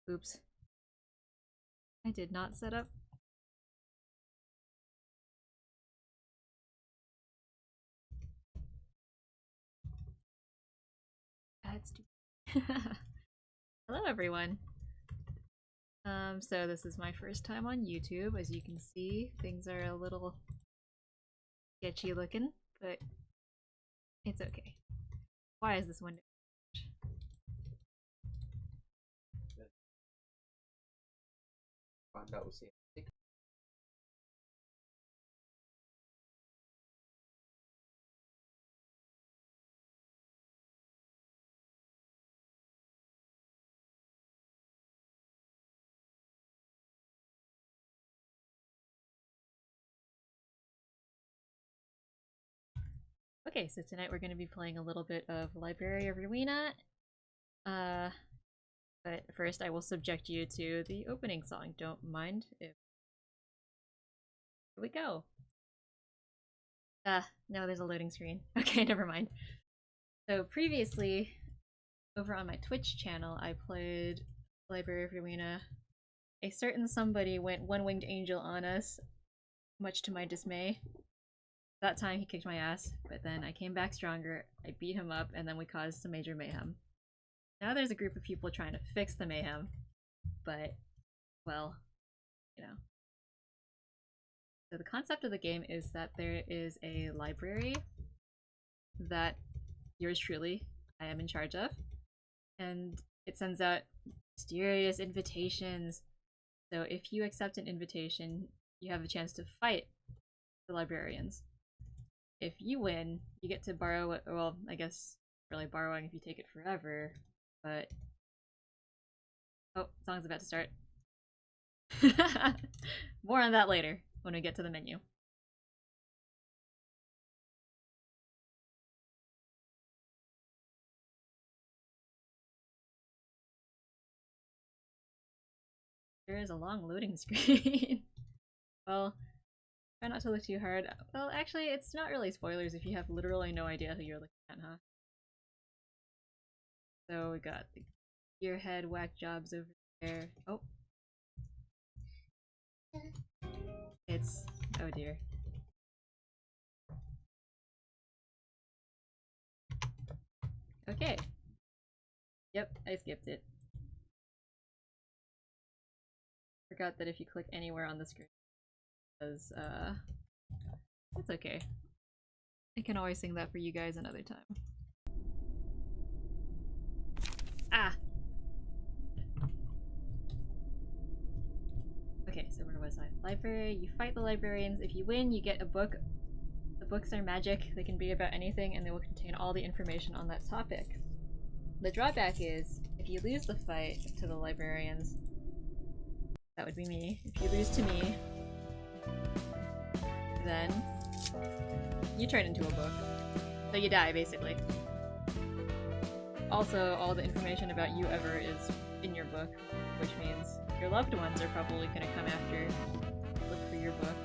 Oops. I did not set up. That's too. Hello, everyone. So this is my first time on YouTube. As you can see, things are a little sketchy looking, but it's okay. Why is this window? Okay, so tonight we're going to be playing a little bit of Library of Ruina. But first I will subject you to the opening song. Don't mind if... Here we go. No, there's a loading screen. Okay, never mind. So previously, over on my Twitch channel, I played Library of Ruina. A certain somebody went one-winged angel on us, much to my dismay. That time he kicked my ass, but then I came back stronger, I beat him up, and then we caused some major mayhem. Now there's a group of people trying to fix the mayhem, but, well, you know. So the concept of the game is that there is a library that yours truly, I am in charge of, and it sends out mysterious invitations. So if you accept an invitation, you have a chance to fight the librarians. If you win, you get to borrow it. Well, I guess really borrowing if you take it forever, but... Oh, song's about to start. More on that later, when we get to the menu. There is a long loading screen. Well, try not to look too hard. Well, actually, it's not really spoilers if you have literally no idea who you're looking at, huh? So we got the gearhead whack jobs over there. Oh. It's... oh dear. Okay. Yep, I skipped it. Forgot that if you click anywhere on the screen, because, it's okay. I can always sing that for you guys another time. Ah! Okay, so where was I? Library, you fight the librarians. If you win, you get a book. The books are magic, they can be about anything, and they will contain all the information on that topic. The drawback is, if you lose the fight to the librarians, that would be me. If you lose to me, then you turn into a book. So you die, basically. Also, all the information about you ever is in your book, which means your loved ones are probably going to come after, look for your book.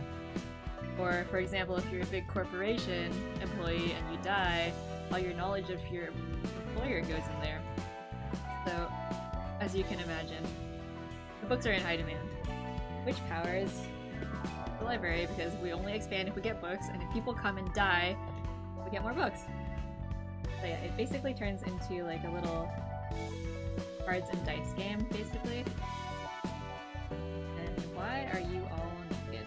Or, for example, if you're a big corporation employee and you die, all your knowledge of your employer goes in there. So, as you can imagine, the books are in high demand. Which powers the library, because we only expand if we get books, and if people come and die, we get more books. So yeah, it basically turns into like a little cards and dice game, basically. And why are you all naked?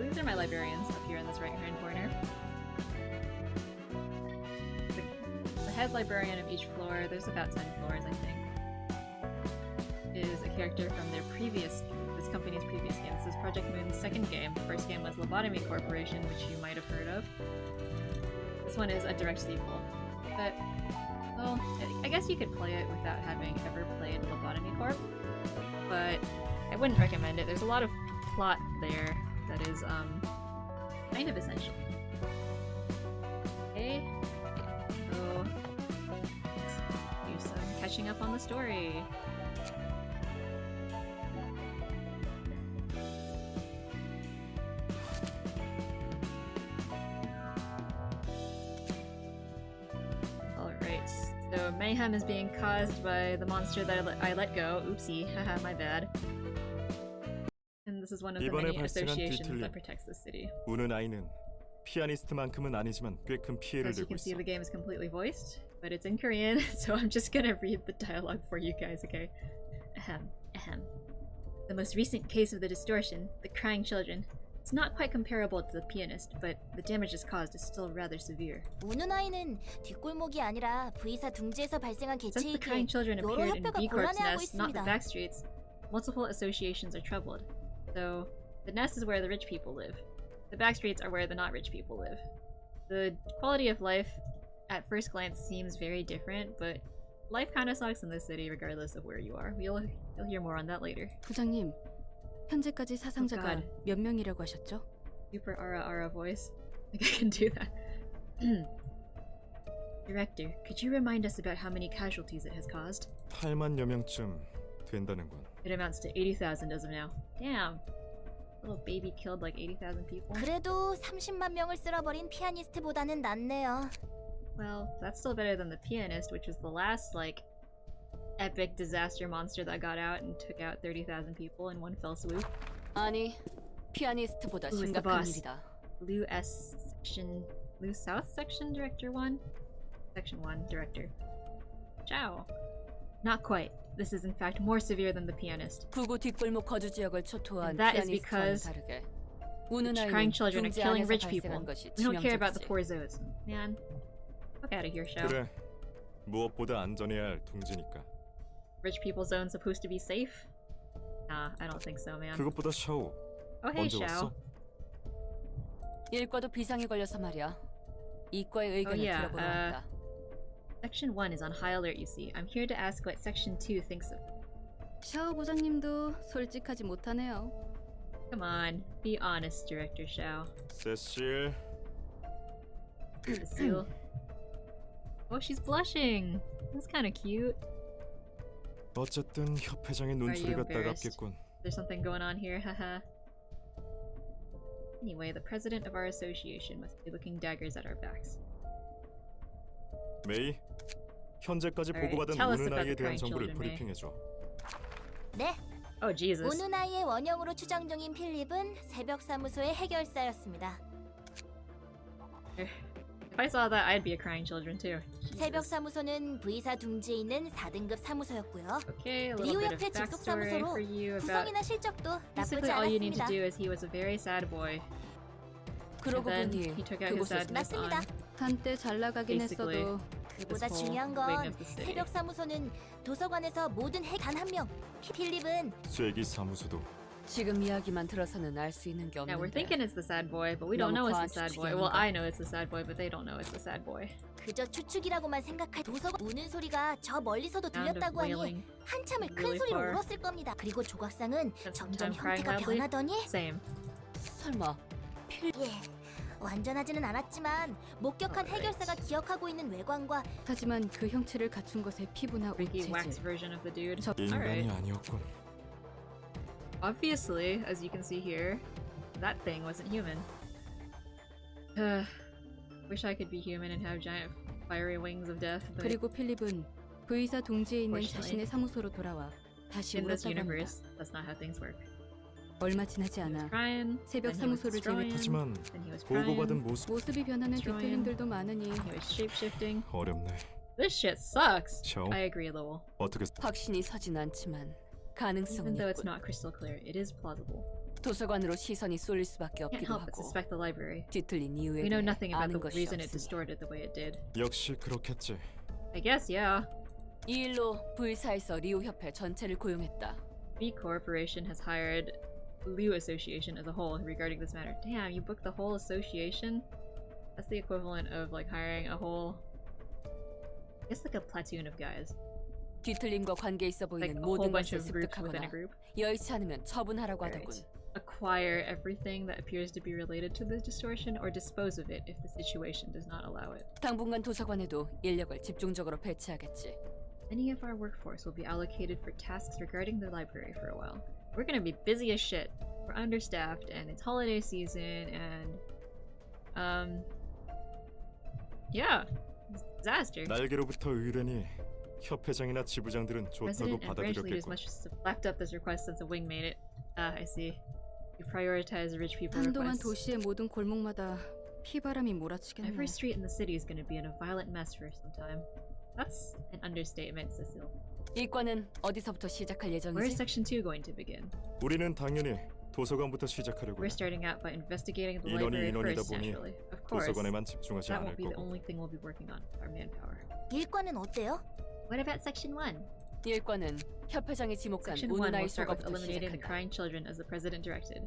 These are my librarians up here in this right-hand corner. The head librarian of each floor, there's about 10 floors, I think, is a character from their previous, this company's previous game. This is Project Moon's second game. The first game was Lobotomy Corporation, which you might have heard of. This one is a direct sequel. But, well, I guess you could play it without having ever played Lobotomy Corp, but I wouldn't recommend it. There's a lot of plot there that is, kind of essential. Okay, so let's do some catching up on the story. So So mayhem is being caused by the monster that I let go. Oopsie, haha, my bad. And this is one of the many associations that protects the city. 우는 아이는 피아니스트만큼은 아니지만 꽤 큰 피해를 As you 들고 can see, 있어. the game is completely voiced, but it's in Korean, so I'm just gonna read the dialogue for you guys, okay? Ahem, ahem. The most recent case of the distortion, the crying children, it's not quite comparable to the pianist, but the damages caused is still rather severe. 우는 아이는 뒷골목이 아니라 V사 둥지에서 발생한 Since the 개체이기에 crying children 여러 appeared in 협회가 B Corp's 곤란해하고 nest, not the 있습니다. back streets, multiple associations are troubled. So, the nest is where the rich people live. The back streets are where the not rich people live. The quality of life, at first glance, seems very different, but life kind of sucks in this city regardless of where you are. You'll hear more on that later. 부장님, 현재까지 사상자가 God. 몇 명이라고 하셨죠? Super ara voice. I think I can do that. Director, could you remind us about how many casualties it has caused? 8만여 명쯤 된다는군. It amounts to 80,000 as of now. Damn. Little baby killed like 80,000 people. 그래도 30만 명을 쓸어버린 피아니스트보다는 낫네요. Well, that's still better than the pianist, which was the last, like, epic disaster monster that got out and took out 30,000 people in one fell swoop. 아니, 피아니스트보다 Who is the 심각한 boss? 일이다. Lou South Section Director 1? Section 1 Director. Ciao. Not quite. This is in fact more severe than the pianist. 구구 뒷골목 거주 지역을 초토한 And that is 피아니스트와는 because 다르게 The 우는 crying 아이는 children are 둥지 killing 안에서 rich people. 발생한 것이 We don't care about the 치명적이지. poor zoos. Man. Fuck out of here, Shao. 그래. 무엇보다 안전해야 할 둥지니까. Rich people zone supposed to be safe? Nah, I don't think so, man. 그것보다 샤오. Oh, hey, 언제 Shao. 왔어? 일과도 비상이 걸려서 말이야. 이과의 의견을 yeah, 들어보러 왔다. Section 1 is on high alert, you see. I'm here to ask what Section 2 thinks of. 샤오 부장님도 솔직하지 못하네요. Come on, be honest, Director Shao. 세실. Cecile. Oh, she's blushing. That's kind of cute. 어쨌든 협회장의 눈초리가 embarrassed? 따갑겠군. There's something going on here, haha. Anyway, the president of our association must be looking daggers at our backs. 메이, 현재까지 Alright, 보고받은 tell us 우는 about 아이에 the 대한 crying 정보를 children, May. 브리핑해줘. 네, Oh, Jesus. 우는 아이의 원형으로 추정 중인 필립은 새벽 사무소의 해결사였습니다. If I saw that, I'd be a crying children too. 새벽 Jesus. 사무소는 V사 둥지에 있는 4등급 사무소였고요. Okay, a 리우 little bit 협회 of 직속 backstory 사무소로 for you about. 구성이나 실적도 Basically, 나쁘지 all you need to 않았습니다. do is he was a very sad boy. 그러고 And then 보니 he took out his 그곳에서 sadness on 맞습니다. 한때 잘 나가긴 basically 했어도 그보다 this whole 중요한 wing 건 of the city. 새벽 사무소는 도서관에서 모든 단 한 명. 필립은 쐐기 사무소도 지금 이야기만 들어서는 알 수 있는 게 Yeah, we're 없는데 thinking it's the sad boy, but we don't 너무 know it's 과한 the sad boy. 추측이 Well, 아닌가? I know it's the sad boy, but they don't know it's the sad boy. 그저 추측이라고만 생각할 도서관 우는 소리가 저 멀리서도 Sound of 들렸다고 하니 wailing. 한참을 큰 really 소리로 far. 울었을 겁니다. 그리고 조각상은 Spent some 점점 time crying 형태가 loudly. 변하더니 Same. 설마 예, 완전하지는 않았지만 목격한 Alright. 해결사가 기억하고 있는 외관과 하지만 그 형체를 갖춘 것의 피부나 Freaky wax 옷재질 version of the dude. 인간이 Alright. 아니었군. Obviously, as you can see here, that thing wasn't human. Wish I could be human and have giant fiery wings of death, but 그리고 필립은 V사 둥지에 있는 Fortunately. 자신의 사무소로 돌아와 다시 in this 울었다고 합니다. universe, that's not how things work. 얼마 지나지 He was 않아 crying, 새벽 then he was 사무소를 destroying, 하지만 then he was crying, 보고받은 모습 모습이 변하는 Destroying. 뒤틀림들도 많으니 he was shapeshifting. 어렵네. This shit sucks! 샤오, I agree, Lowell. 어떻게 확신이 서진 않지만 가능성은 Even though it's 있군. not crystal clear, it is plausible. 도서관으로 시선이 쏠릴 수밖에 Can't 없기도 help but 하고 suspect the library. 뒤틀린 이유에 We know 대해 nothing about 아는 the 것이 reason it 없으니 distorted the way it did. 역시 그렇겠지. I guess, yeah. 이 일로 V사에서 리우 협회 전체를 고용했다. V Corporation has hired Liu Association as a whole regarding this matter. Damn, you booked the whole association? That's the equivalent of like hiring a whole, I guess like a platoon of guys. 뒤틀림과 관계 있어 Like 보이는 a whole 모든 bunch 것을 of groups within a 습득하거나 group. 여의치 않으면 처분하라고 Right. 하더군. Acquire everything that appears to be related to the distortion or dispose of it if the situation does not allow it. 당분간 도서관에도 인력을 집중적으로 배치하겠지. Many of our workforce will be allocated for tasks regarding the library for a while. We're gonna be busy as shit. We're understaffed and it's holiday season and yeah, Disaster. 날개로부터 의뢰니 협회장이나 지부장들은 좋다고 President and branch leaders 받아들였겠군. must have lapped up this request since a wing made it. I see. You prioritize rich people 한동안 requests. 도시의 모든 골목마다 피바람이 Every 몰아치겠네. street in the city is going to be in a violent mess for some time. That's an understatement, Cecile. 이과는 어디서부터 시작할 Where's 예정이지? Section 2 going to begin? 우리는 당연히 도서관부터 시작하려고. We're starting out by investigating the 인원이 library 인원이다 first, 보니 naturally. Of course, 도서관에만 집중하지 that 않을 won't be the 거고. only thing we'll be working on with our manpower. 일과는 어때요? What about Section 1? 일과는 협회장이 지목한 Section 1 will 우누나이 start with 소가부터 eliminating the 시작한다. crying children as the president directed.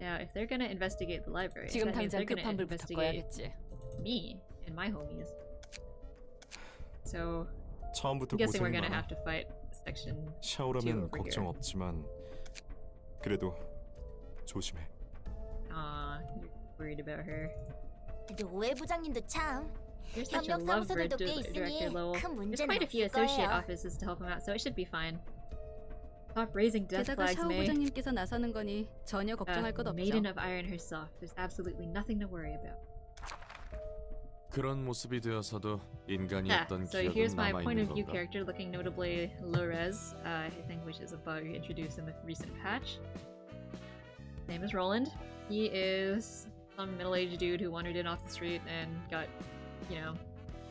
Now, if they're gonna investigate the library, 지금 that means 당장 they're gonna 급한 불부터 investigate 꺼야겠지. me and my homies. So, 처음부터 I'm guessing we're 고생이 gonna 많아. have to fight Section 2 샤오라면 over 걱정 here. 없지만 그래도 조심해. You're worried about her. 노예 부장님도 참 You're such a 협력 사무소들도 lovebird, 꽤 있으니 Director Lowell. 큰 There's 문제는 quite a few 없을 associate 거예요. offices to help him out, so it should be fine. Stop raising death 게다가 flags, 샤오 May. 부장님께서 나서는 거니 전혀 걱정할 것 없죠. Maiden of Iron herself. There's absolutely nothing to worry about. 그런 모습이 되어서도 Yeah, 인간이었던 so here's 기억은 my point 남아있는 of view 건가? character looking notably low res, I think, which is a bug introduced in the recent patch. His name is Roland. He is some middle-aged dude who wandered in off the street and got, you know,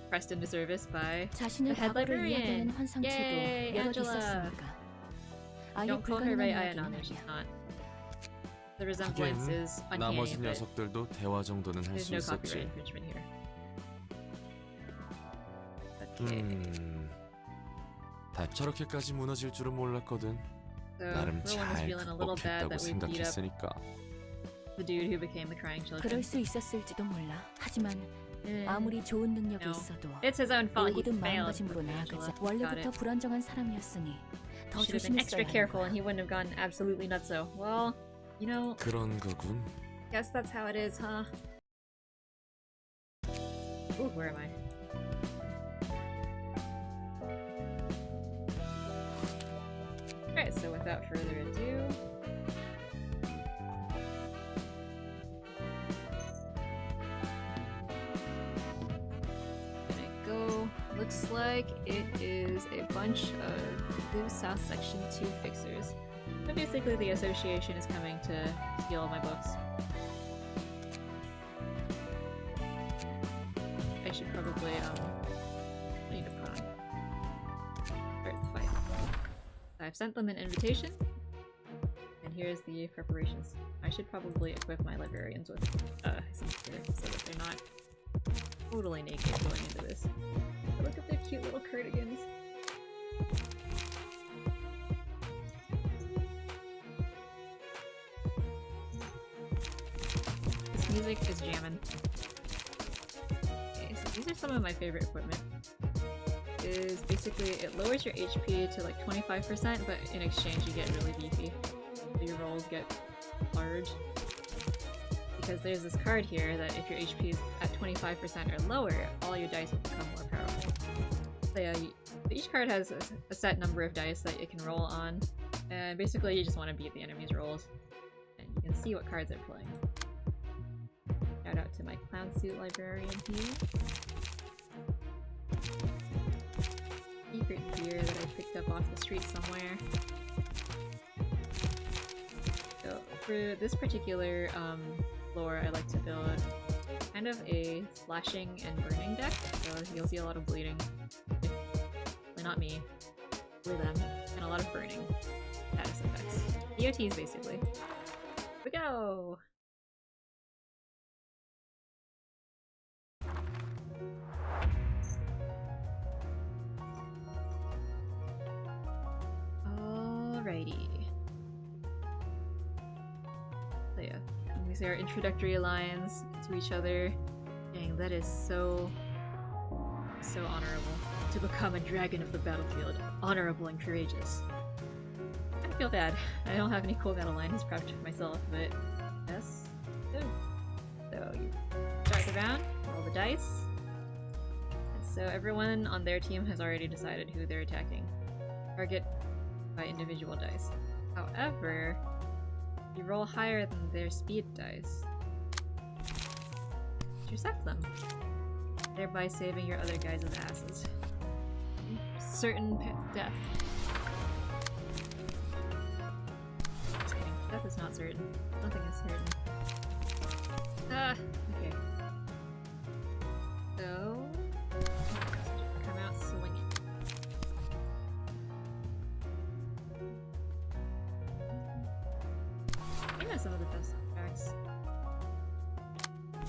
pressed into service by 자신의 the head 과거를 librarian. 이야기하는 환상체도 Yay, 여러 Angela. 있었으니까 아예 Don't call her 불가능한 right, 이야기는 no, she's 아니야. not. The resemblance 하긴 is uncanny, 나머지 but 녀석들도 대화 정도는 할 there's 수 no copyright 있었지. infringement here. Okay. 다 저렇게까지 무너질 줄은 몰랐거든. So 나름 Roland was 잘 feeling a little bad 극복했다고 that we beat up 생각했으니까. the dude who became the crying children. 그럴 수 있었을지도 몰라. 하지만 Eh, 아무리 좋은 능력이 No. 있어도 It's his own fault. He 모든 failed. 마음가짐으로 Angela. 나아가자. Got 원래부터 it. 불안정한 사람이었으니 더 Should have been extra 조심했어야 하는 careful, and 거야. he wouldn't have gone absolutely nutso. Well, you know, 그런 거군. guess that's how it is, huh? Ooh, where am I? Alright, so without further ado, gonna go. Looks like it is a bunch of Blue South Section 2 fixers. So basically the association is coming to steal all my books. I should probably, I need to put on. Start the fight. I've sent them an invitation, and here's the preparations. I should probably equip my librarians with some gear so that they're not totally naked going into this. But look at their cute little cardigans. This music is jamming. Okay, so these are some of my favorite equipment. Is basically it lowers your HP to like 25%, but in exchange you get really beefy. So your rolls get large. Because there's this card here that if your HP is at 25% or lower, all your dice will become more powerful. So yeah, each card has a set number of dice that you can roll on, and basically you just want to beat the enemy's rolls. And you can see what cards they're playing. Shout out to my clown suit librarian here. Secret gear that I picked up off the street somewhere. So for this particular floor, I like to build kind of a slashing and burning deck. So you'll see a lot of bleeding. Well, not me, for them, and a lot of burning status effects. EOTs basically. Here we go! Alrighty. So yeah, we see our introductory alliance to each other. Dang, that is so honorable. To become a dragon of the battlefield. Honorable and courageous. I feel bad. I don't have any cool battle lines prepped for myself, but yes. Good. So you start the round, roll the dice. And so everyone on their team has already decided who they're attacking. Target by individual dice. However, you roll higher than their speed dice, intercept them. thereby saving your other guys' asses. Certain death. Just kidding. Death is not certain. Nothing is certain. Ah, okay. So, come out swinging. I think that's some of the best tracks,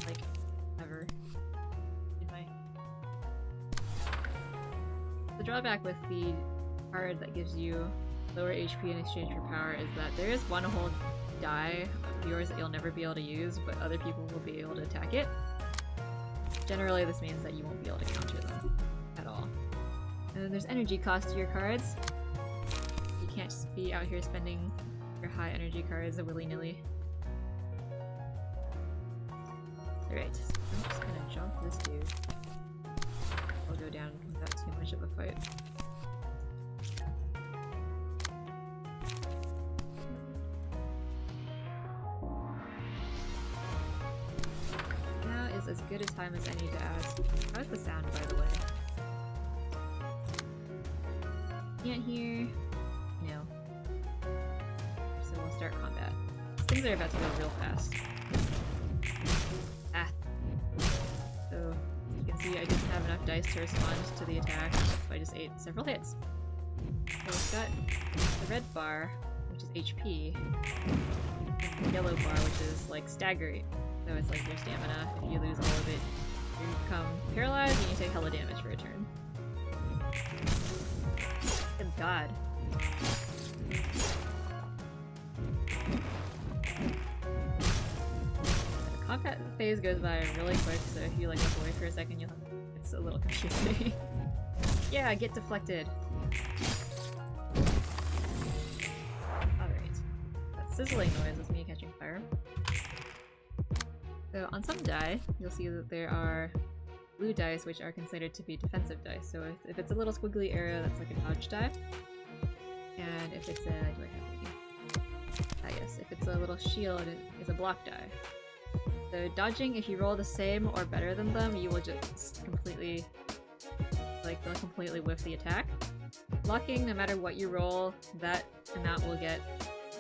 like, ever. In my... The drawback with the card that gives you lower HP in exchange for power is that there is one whole die of yours that you'll never be able to use, but other people will be able to attack it. Generally, this means that you won't be able to counter them at all. And then there's energy cost to your cards. You can't just be out here spending your high energy cards willy-nilly. Alright, so I'm just gonna jump this dude. I'll go down without too much of a fight. Now is as good a time as any to ask, how's the sound, by the way? Can't hear? No. So we'll start combat. These things are about to go real fast. Ah. So, you can see I didn't have enough dice to respond to the attack, so I just ate several hits. So we've got the red bar, which is HP, and the yellow bar, which is like stagger rate. So it's like your stamina. If you lose all of it, you become paralyzed and you take hella damage for a turn. Good god. The combat phase goes by really quick, so if you like look away for a second, it's a little confusing. Yeah, get deflected. Alright. That sizzling noise is me catching fire. So on some die, you'll see that there are blue dice which are considered to be defensive dice. So if it's a little squiggly area, that's like a dodge die. And if it's a... do I have any? Ah yes, if it's a little shield, it's a block die. So dodging, if you roll the same or better than them, you will just completely... like, they'll completely whiff the attack. Blocking, no matter what you roll, that amount will get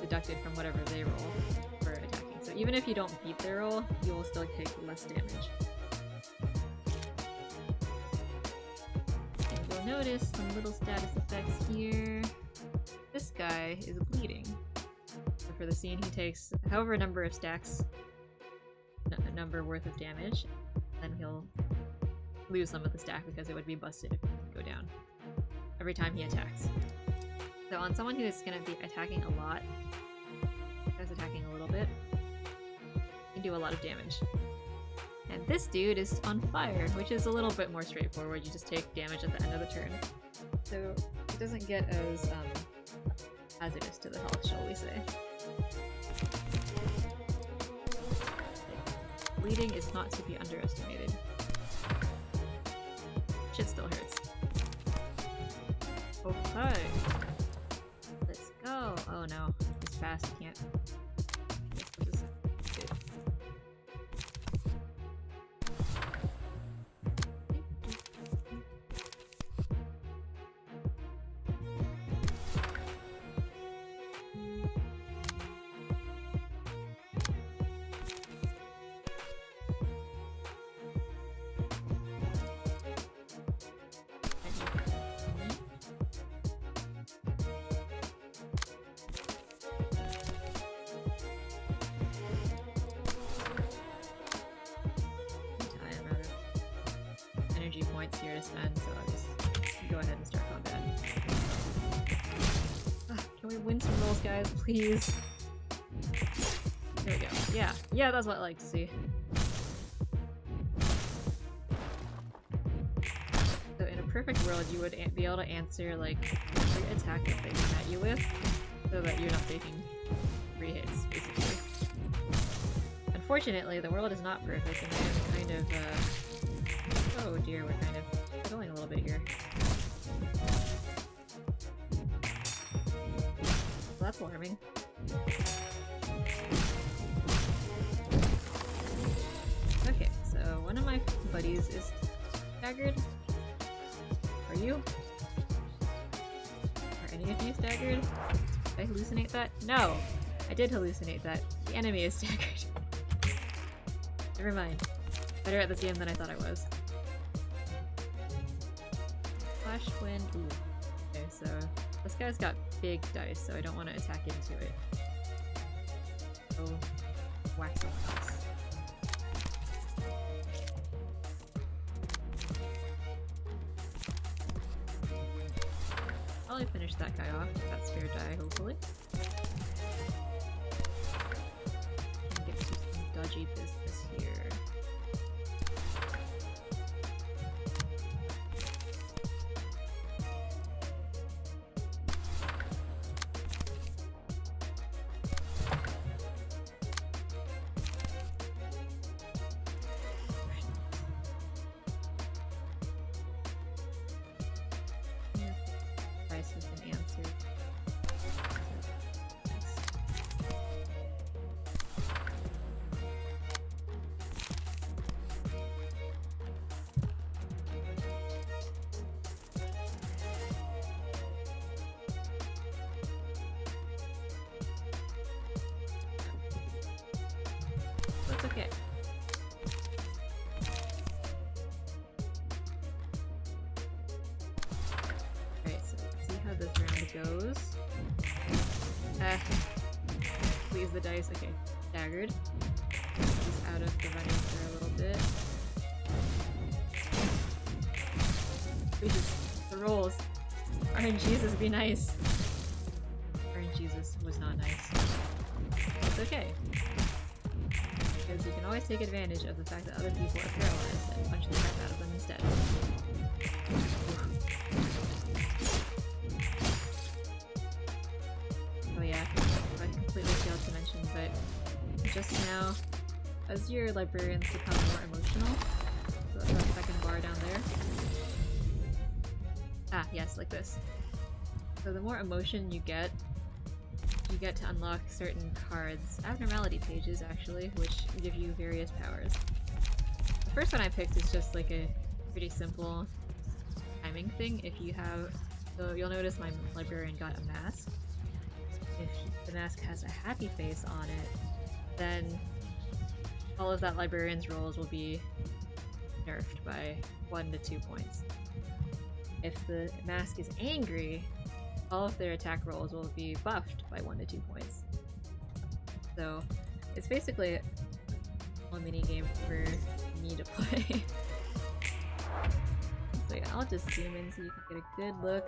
deducted from whatever they roll for attacking. So even if you don't beat their roll, you will still take less damage. And you'll notice some little status effects here. This guy is bleeding. So for the scene, he takes however number of stacks, a number worth of damage, then he'll lose some of the stack because it would be busted if he could go down every time he attacks. So on someone who is going to be attacking a lot, who's attacking a little bit, you can do a lot of damage. And this dude is on fire, which is a little bit more straightforward. You just take damage at the end of the turn. So it doesn't get as hazardous to the health, shall we say. Bleeding is not to be underestimated. Shit still hurts. Okay. Let's go. Oh no. It's fast, I can't. This is good. Points here to spend, so I'll just go ahead and start combat. Ugh, can we win some rolls, guys, please? There we go. Yeah, yeah, that's what I like to see. So in a perfect world, you would be able to answer like every attack that they come at you with, so that you're not taking 3 hits, basically. Unfortunately, the world is not perfect, and I am kind of oh dear, we're kind of going a little bit here. Well, that's alarming. Okay, so one of my buddies is staggered? Are you? Are any of you staggered? Did I hallucinate that? No! I did hallucinate that. The enemy is staggered. Never mind. Better at this game than I thought I was. Flash wind. Ooh. Okay, so this guy's got big dice, so I don't want to attack into it. So whack someone else. Probably finish that guy off. That spare die, hopefully. And get to some dodgy business here. Price has been answered. That's okay. Alright, so let's see how this round goes. Please the dice. Okay, staggered. He's out of the running for a little bit. Jesus, the rolls. RNGesus, be nice. RNGesus was not nice. It's okay. Because you can always take advantage of the fact that other people are paralyzed and punch the crap out of them instead. Oh yeah, I completely failed to mention, but just now, as your librarians become more emotional, so that's that second bar down there. Ah, yes, like this. So the more emotion you get to unlock certain cards, abnormality pages actually, which give you various powers. The first one I picked is just like a pretty simple timing thing. If you have, so you'll notice my librarian got a mask. If the mask has a happy face on it, then all of that librarian's rolls will be nerfed by 1 to 2 points. If the mask is angry, all of their attack rolls will be buffed by 1 to 2 points. So it's basically a mini game for me to play. So yeah, I'll just zoom in so you can get a good look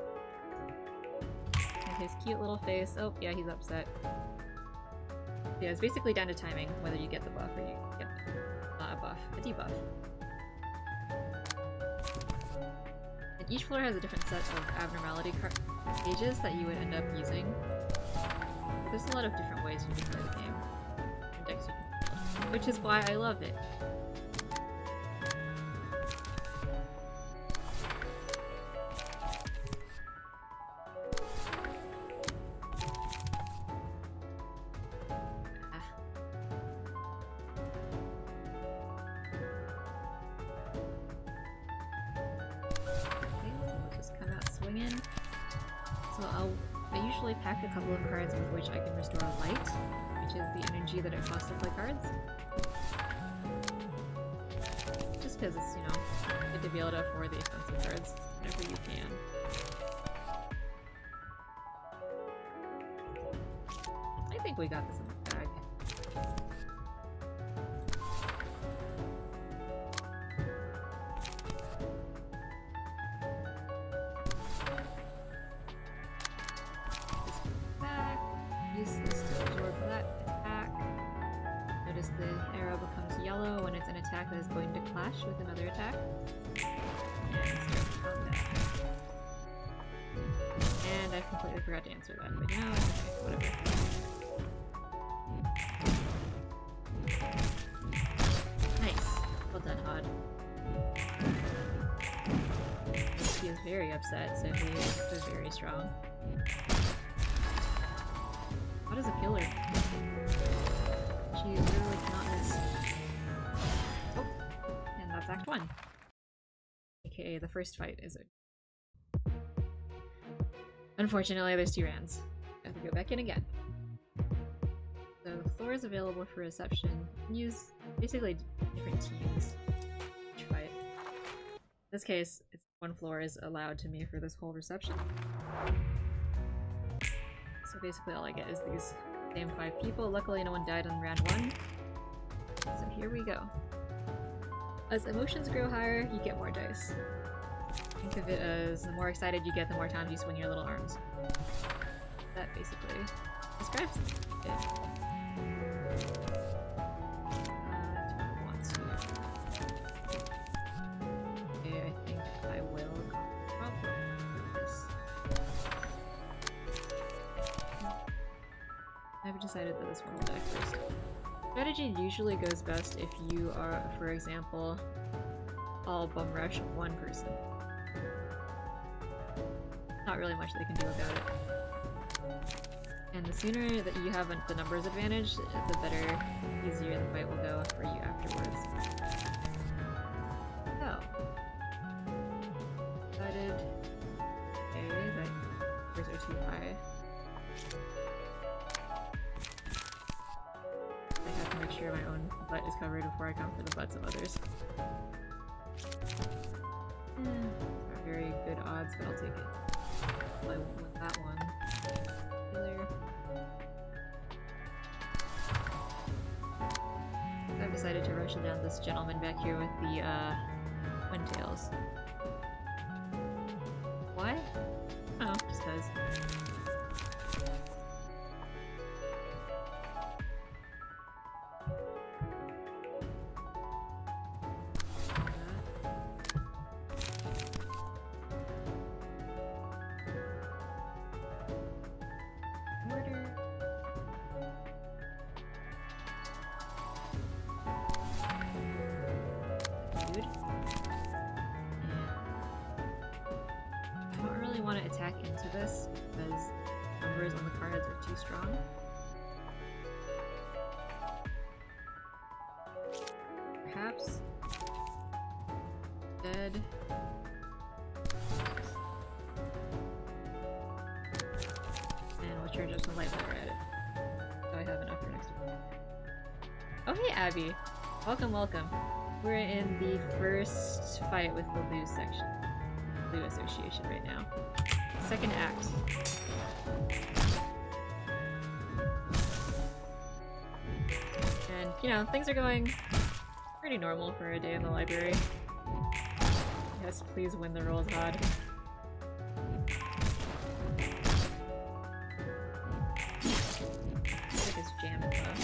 at his cute little face. Oh yeah, he's upset. Yeah, it's basically down to timing whether you get the buff or you get not a buff, a debuff. And each floor has a different set of abnormality pages that you would end up using. But there's a lot of different ways you can play the game, and decks you can build, which is why I love it. Pack a couple of cards with which I can restore light, which is the energy that it costs to play cards. Just because it's, you know, good to be able to afford the expensive cards whenever you can. I think we got this in the bag. That is going to clash with another attack. And start combat. And I completely forgot to answer that, but no, it's okay, whatever. Nice. Well done, Odd. He is very upset, so he is very strong. What is a killer? She literally cannot miss. Act 1. aka the first fight, is it. Unfortunately, there's 2 rounds. I have to go back in again. So the floor is available for reception. You can use basically different teams each fight. In this case, it's 1 floor is allowed to me for this whole reception. So basically all I get is these same 5 people. Luckily no one died in round 1. So here we go. As emotions grow higher, you get more dice. Think of it as the more excited you get, the more times you swing your little arms. That basically describes it. Do I want to? Okay, I think I will probably do this. I've decided that this one will die first. Strategy usually goes best if you are, for example, all bum rush 1 person. Not really much they can do about it. And the sooner that you have the numbers advantage, the better, easier the fight will go for you afterwards. So. Decided. Okay, that numbers are too high. I have to make sure my own butt is covered before I come for the butts of others. Not very good odds, but I'll take it. I won't want that one. Failure. I've decided to rush down this gentleman back here with the twin-tails. Why? Oh, just cause. This because numbers on the cards are too strong. Perhaps dead. And we'll charge up some light while we're at it. So I have enough for next one. Oh hey Abby! Welcome, welcome. We're in the first fight with the Lou section. Lou Association right now. Second act. And, you know, things are going pretty normal for a day in the library. Yes, please win the rolls, God. Like it's jamming though.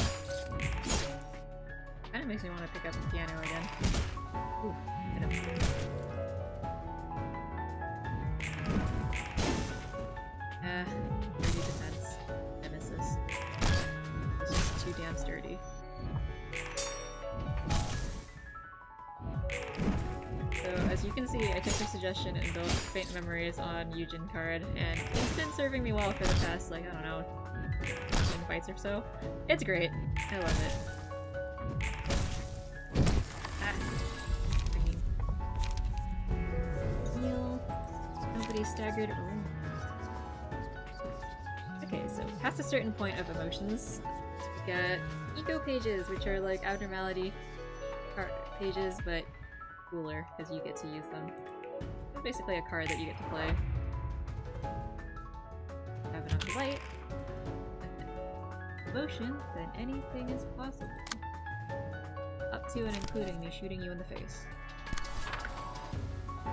Kinda makes me want to pick up the piano again. Ooh, hit him. Dirty defense. Nemesis. It's just too damn sturdy. So, as you can see, I took your suggestion and built Faint Memories on Yujin card, and it's been serving me well for the past, like, I don't know, 15 fights or so. It's great. I love it. Ah. Heal. Nobody staggered. Ooh. Okay, so past a certain point of emotions, we got eco pages, which are like abnormality pages, but cooler because you get to use them. It's basically a card that you get to play. Have enough light, emotion, then anything is possible. Up to and including me shooting you in the face. So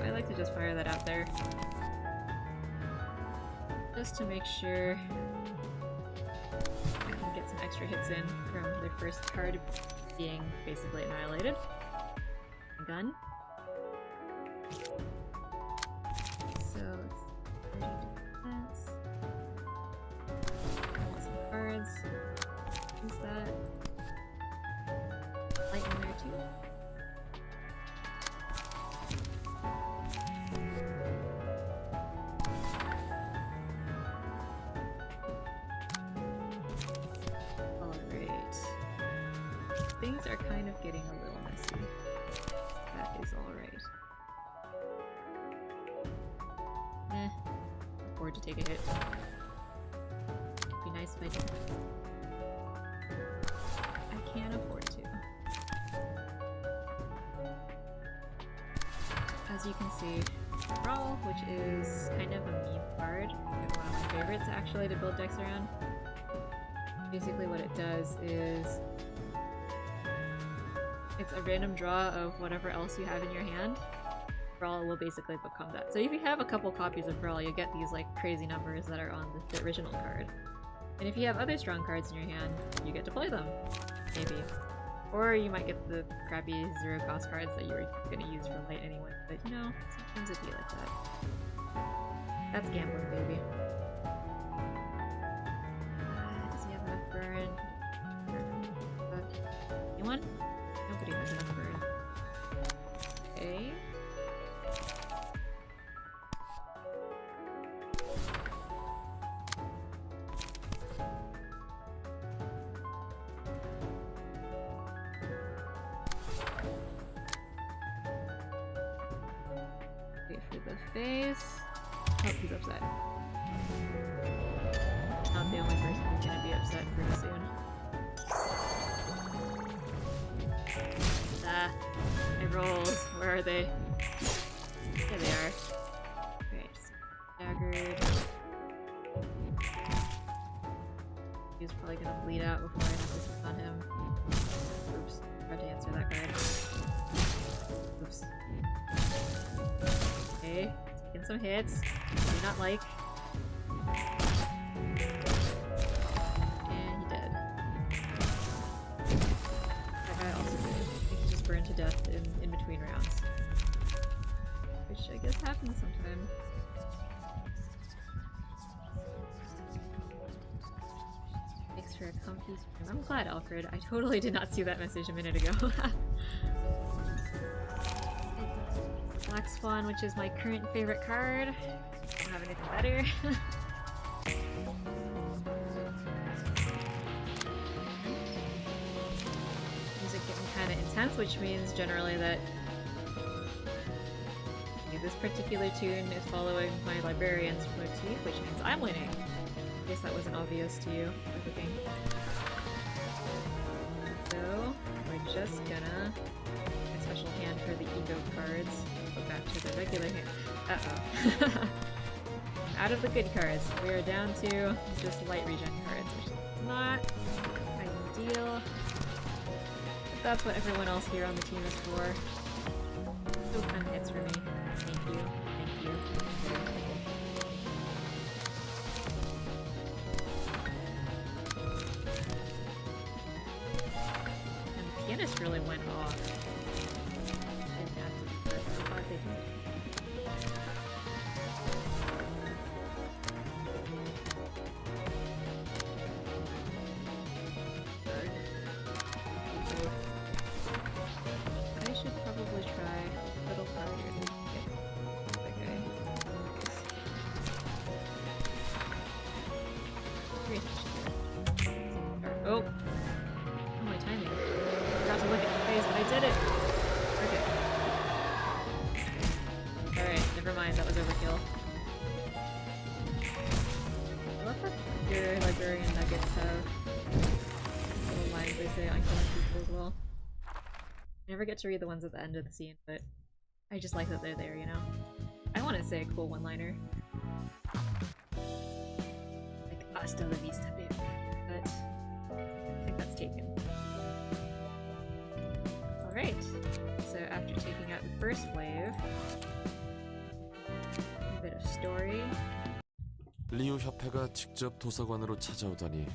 I like to just fire that out there. Just to make sure I can get some extra hits in from the first card being basically annihilated. Gun. So let's 30 defense. I want some cards. Use that. Light in there too. Things are kind of getting a little messy. That is alright. Afford to take a hit. Be nice if I did. I can't afford to. As you can see, Brawl, which is kind of a meme card, and one of my favorites actually to build decks around. Basically what it does is it's a random draw of whatever else you have in your hand. Brawl will basically become that. So if you have a couple copies of Brawl, you get these like crazy numbers that are on the original card. And if you have other strong cards in your hand, you get to play them. Maybe. Or you might get the crappy zero cost cards that you were gonna use for light anyway. But you know, sometimes it'd be like that. That's gambling, baby. Does he have enough burn? Anyone? Nobody has enough burn. Okay. Wait for the face. Oh, he's upset. Not the only person who's gonna be upset pretty soon. Ah, my rolls. Where are they? There they are. Okay, staggered. He's probably gonna bleed out before I have this on him. Oops, tried to answer that card. Oops. Okay, taking some hits. Do not like. And he dead. That guy also did. I think he just burned to death in between rounds. Which I guess happens sometimes. Thanks for a comfy stream. I'm glad, Alfred. I totally did not see that message a minute ago. Black Swan, which is my current favorite card. Don't have anything better. Music getting kind of intense, which means generally that this particular tune is following my librarian's motif, which means I'm winning. I guess that wasn't obvious to you. Okay. So we're just gonna make a special hand for the ego cards. Go back to the regular hand. Uh-oh. Out of the good cards, we are down to just light regen cards, which is not ideal. But that's what everyone else here on the team is for. So 10 hits for me. Thank you. Thank you. And the pianist really went off. Didn't have to do that. I thought they did. I should probably try a little harder to get that guy. Oh! Oh, my timing. I forgot to look at my face, but I did it! Okay. Alright, never mind, that was overkill. I love that your librarian nuggets have little lines they say on killing people as well. I never get to read the ones at the end of the scene, but I just like that they're there, you know? I want to say a cool one-liner. Like, hasta la vista, baby. But I think that's taken. Alright, so after taking out the first wave, a bit of story. 리우 협회가 직접 도서관으로 찾아오더니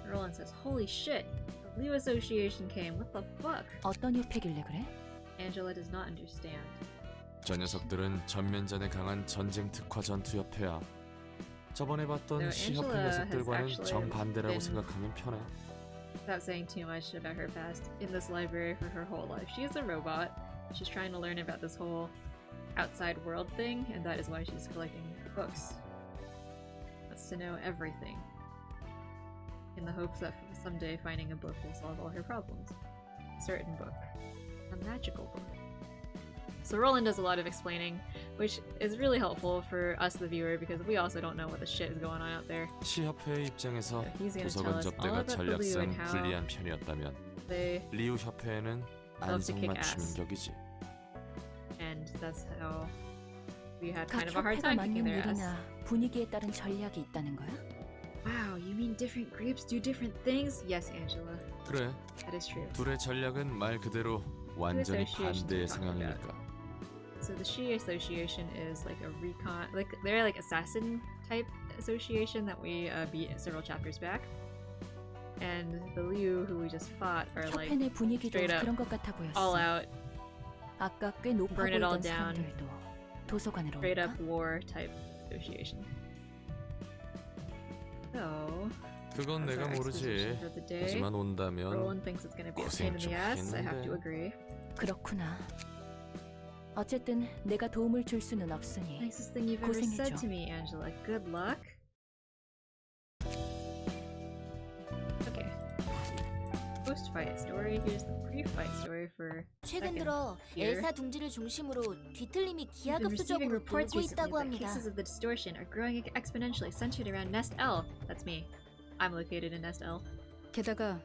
Roland says, holy shit! The Liu Association came, what the fuck? 어떤 협회길래 그래? Angela does not understand. 저 녀석들은 전면전에 강한 전쟁 특화 전투 협회야. 저번에 봤던 So 시협회 Angela has 녀석들과는 actually 정반대라고 been- 생각하면 편해. Without saying too much about her past, in this library for her whole life. She is a robot. She's trying to learn about this whole outside world thing, and that is why she's collecting books. Wants to know everything. In the hopes that someday finding a book will solve all her problems. certain book. A magical book. So Roland does a lot of explaining, which is really helpful for us, the viewer, because we also don't know what the shit is going on out there. 시협회의 입장에서 He's gonna tell 도서관 us all 접대가 about the Liu 전략상 and how 불리한 편이었다면 they 리우 협회에는 love to kick 안성맞춤인 ass. 격이지. and that's how we had 각 kind of a hard 협회가 time 맞는 kicking their ass. 룰이나 분위기에 따른 전략이 있다는 거야? Wow, you mean different groups do different things? Yes, Angela. 그래, That is true. 둘의 전략은 말 그대로 완전히 associations 반대의 we're talking about? 성향이니까. So the Shi Association is like a recon, like they're like assassin type association that we beat several chapters back. And the Liu, who we just fought, are like 협회 내 분위기도 straight up 그런 것 같아 보였어. all out, 아까 꽤 높아 burn it all 보이던 down. 사람들도 도서관으로 straight 올까? up war type association. So 그건 that's 내가 our 모르지. exposition for the day. 하지만 온다면 Roland thinks it's gonna be a pain in 고생 좀 the ass. I have to 하겠는데. agree. 그렇구나. 어쨌든 내가 도움을 줄 수는 없으니 Nicest thing you've ever said 고생해줘. to me, Angela. Good luck. Okay. Post-fight story. Here's the pre-fight story for 최근 second 들어 year. 엘사 둥지를 중심으로 뒤틀림이 We've been receiving 기하급수적으로 reports 늘고 recently 있다고 that 합니다. cases of the distortion are growing exponentially centered around Nest L. That's me. I'm located in Nest L. 게다가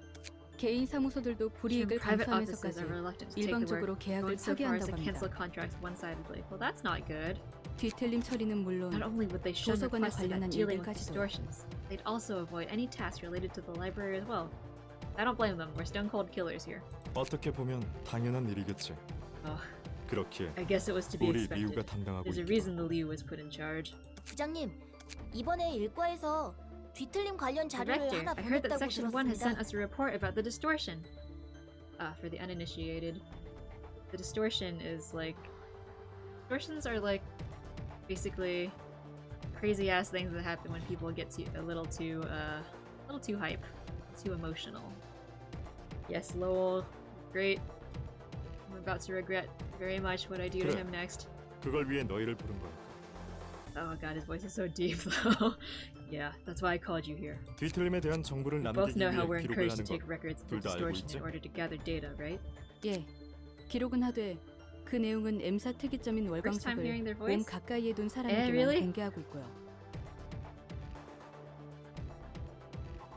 개인 사무소들도 Even 불이익을 private offices 감수하면서까지 are reluctant to take the work, 일방적으로 계약을 going so far as to 파기한다고 cancel 합니다. contracts one-sidedly. Well, that's not good. 뒤틀림 처리는 물론 Not only would they shun 도서관에 requested at 관련한 dealing with 일들까지도. distortions, they'd also avoid any tasks related to the library as well. I don't blame them. We're stone cold killers here. 어떻게 보면 당연한 일이겠지. Ugh. 그렇기에 I guess it was to be 우리 리우가 expected. 담당하고 There's a 있다. reason the Liu was put in charge. 부장님, 이번에 일과에서 뒤틀림 관련 자료를 Director, 하나 I heard that 보냈다고 Section 1 has sent 들었습니다. us a report about the distortion. For the uninitiated. The distortion is like... Distortions are like basically crazy ass things that happen when people get a little too hype, too emotional. Yes, Lowell, great. I'm about to regret very much what I do to 그래. him next. 그걸 위해 너희를 부른 거야. Oh god, his voice is so deep though. Yeah, that's why I called you here. 뒤틀림에 대한 정보를 We both 남기기 know how 위해 we're 기록을 encouraged to 하는 take 것. records of 둘 다 알고 distortion 있지? in order to gather data, right? 예, 기록은 하되 그 내용은 M사 특이점인 First time hearing 월광석을 their voice? 몸 가까이에 둔 사람에게만 really? 공개하고 있고요.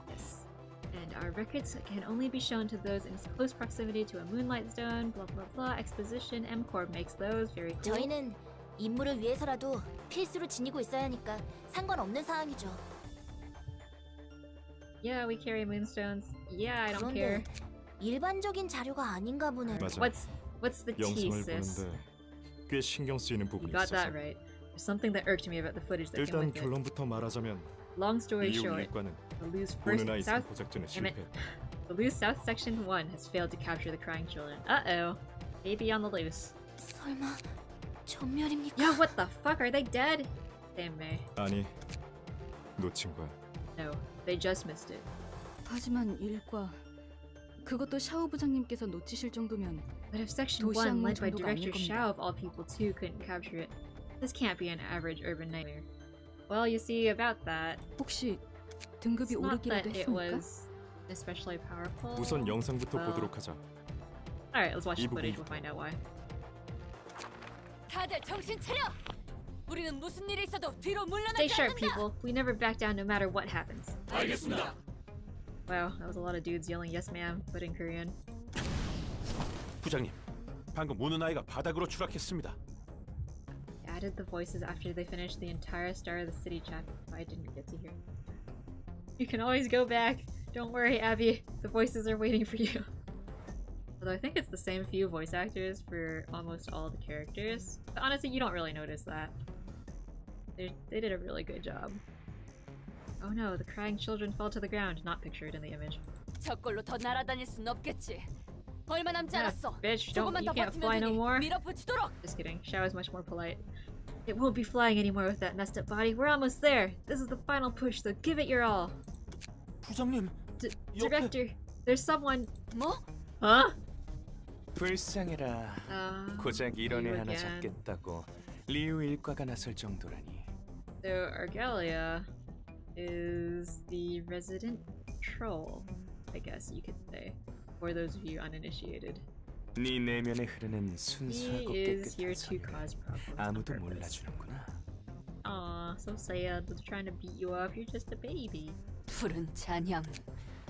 Yes. And our records can only be shown to those in close proximity to a moonlight stone, blah blah blah, exposition, M-Corp makes those, very cool. 저희는 임무를 위해서라도 필수로 지니고 있어야 하니까 상관없는 사항이죠. Yeah, we carry moonstones. Yeah, I don't care. 그런데 일반적인 자료가 아닌가 보네. 맞아. What's the T, 영상을 sis? 보는데 꽤 신경 쓰이는 You 부분이 got 있어서. that right. There's something that irked me about the footage that came 일단 with it. 결론부터 말하자면 Long story 리우 short, 일과는 the Liu's 보는 first 아이 South 선포 작전에 Damn it. 실패. The Loose South Section 1 has failed to capture the crying children. Uh-oh. Baby on the loose. 설마 전멸입니까? Yo, what the fuck? Are they dead? Damn me. 아니, 놓친 거야. No, they just missed it. 하지만 일과 그것도 샤오 부장님께서 놓치실 정도면 But if Section 도시 1, 악몽 led by 정도가 Director 아닐 겁니다. Xiao of all people too, couldn't capture it, this can't be an average urban nightmare. Well, you see, about that, 혹시 등급이 it's not that 오르기라도 it 했습니까? was especially powerful. 우선 영상부터 well, 보도록 하자. Alright, let's watch the 이 footage, we'll 부분부터. find out why. 다들 정신 차려! 우리는 무슨 일이 있어도 뒤로 Stay 물러나지 sharp, 않는다! people. We never back down no matter what happens. 알겠습니다. Wow, that was a lot of dudes yelling yes ma'am, but in Korean. 부장님, 방금 우는 아이가 바닥으로 추락했습니다. Added the voices after they finished the entire Star of the City chapter. I didn't get to hear. You can always go back. Don't worry, Abby. The voices are waiting for you. Although I think it's the same few voice actors for almost all the characters. But honestly, you don't really notice that. They did a really good job. Oh no, the crying children fell to the ground, not pictured in the image. 저걸로 더 날아다닐 순 없겠지. 얼마 남지 Yeah, 않았어. bitch, 조금만 you 더 can't 버티면 fly no 되니 more. 밀어붙이도록. Just kidding. Xiao is much more polite. It won't be flying anymore with that messed up body. We're almost there. This is the final push, so give it your all. 부장님, Director, there's someone. 뭐? Huh? 불쌍해라. 고작 이런 애 you 하나 again. 잡겠다고 리우 일과가 나설 정도라니. So Argalia is the resident troll, I guess you could say. For those of you uninitiated, 네 내면에 흐르는 he 순수하고 is here 깨끗한 to 선을 cause problems on 아무도 purpose. 몰라주는구나. Aw, so sad. They're trying to beat you up. You're just a baby. 푸른 잔향.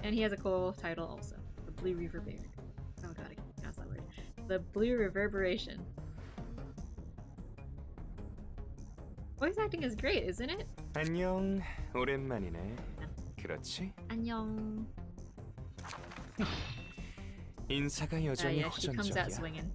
And he has a cool title also. The Blue Reverberation. Oh god, I can't pronounce that word. The Blue Reverberation. Voice acting is great, isn't it? 안녕, 오랜만이네. 그렇지? 안녕. 인사가 여전히 Yeah, she comes out 호전적이야. swinging.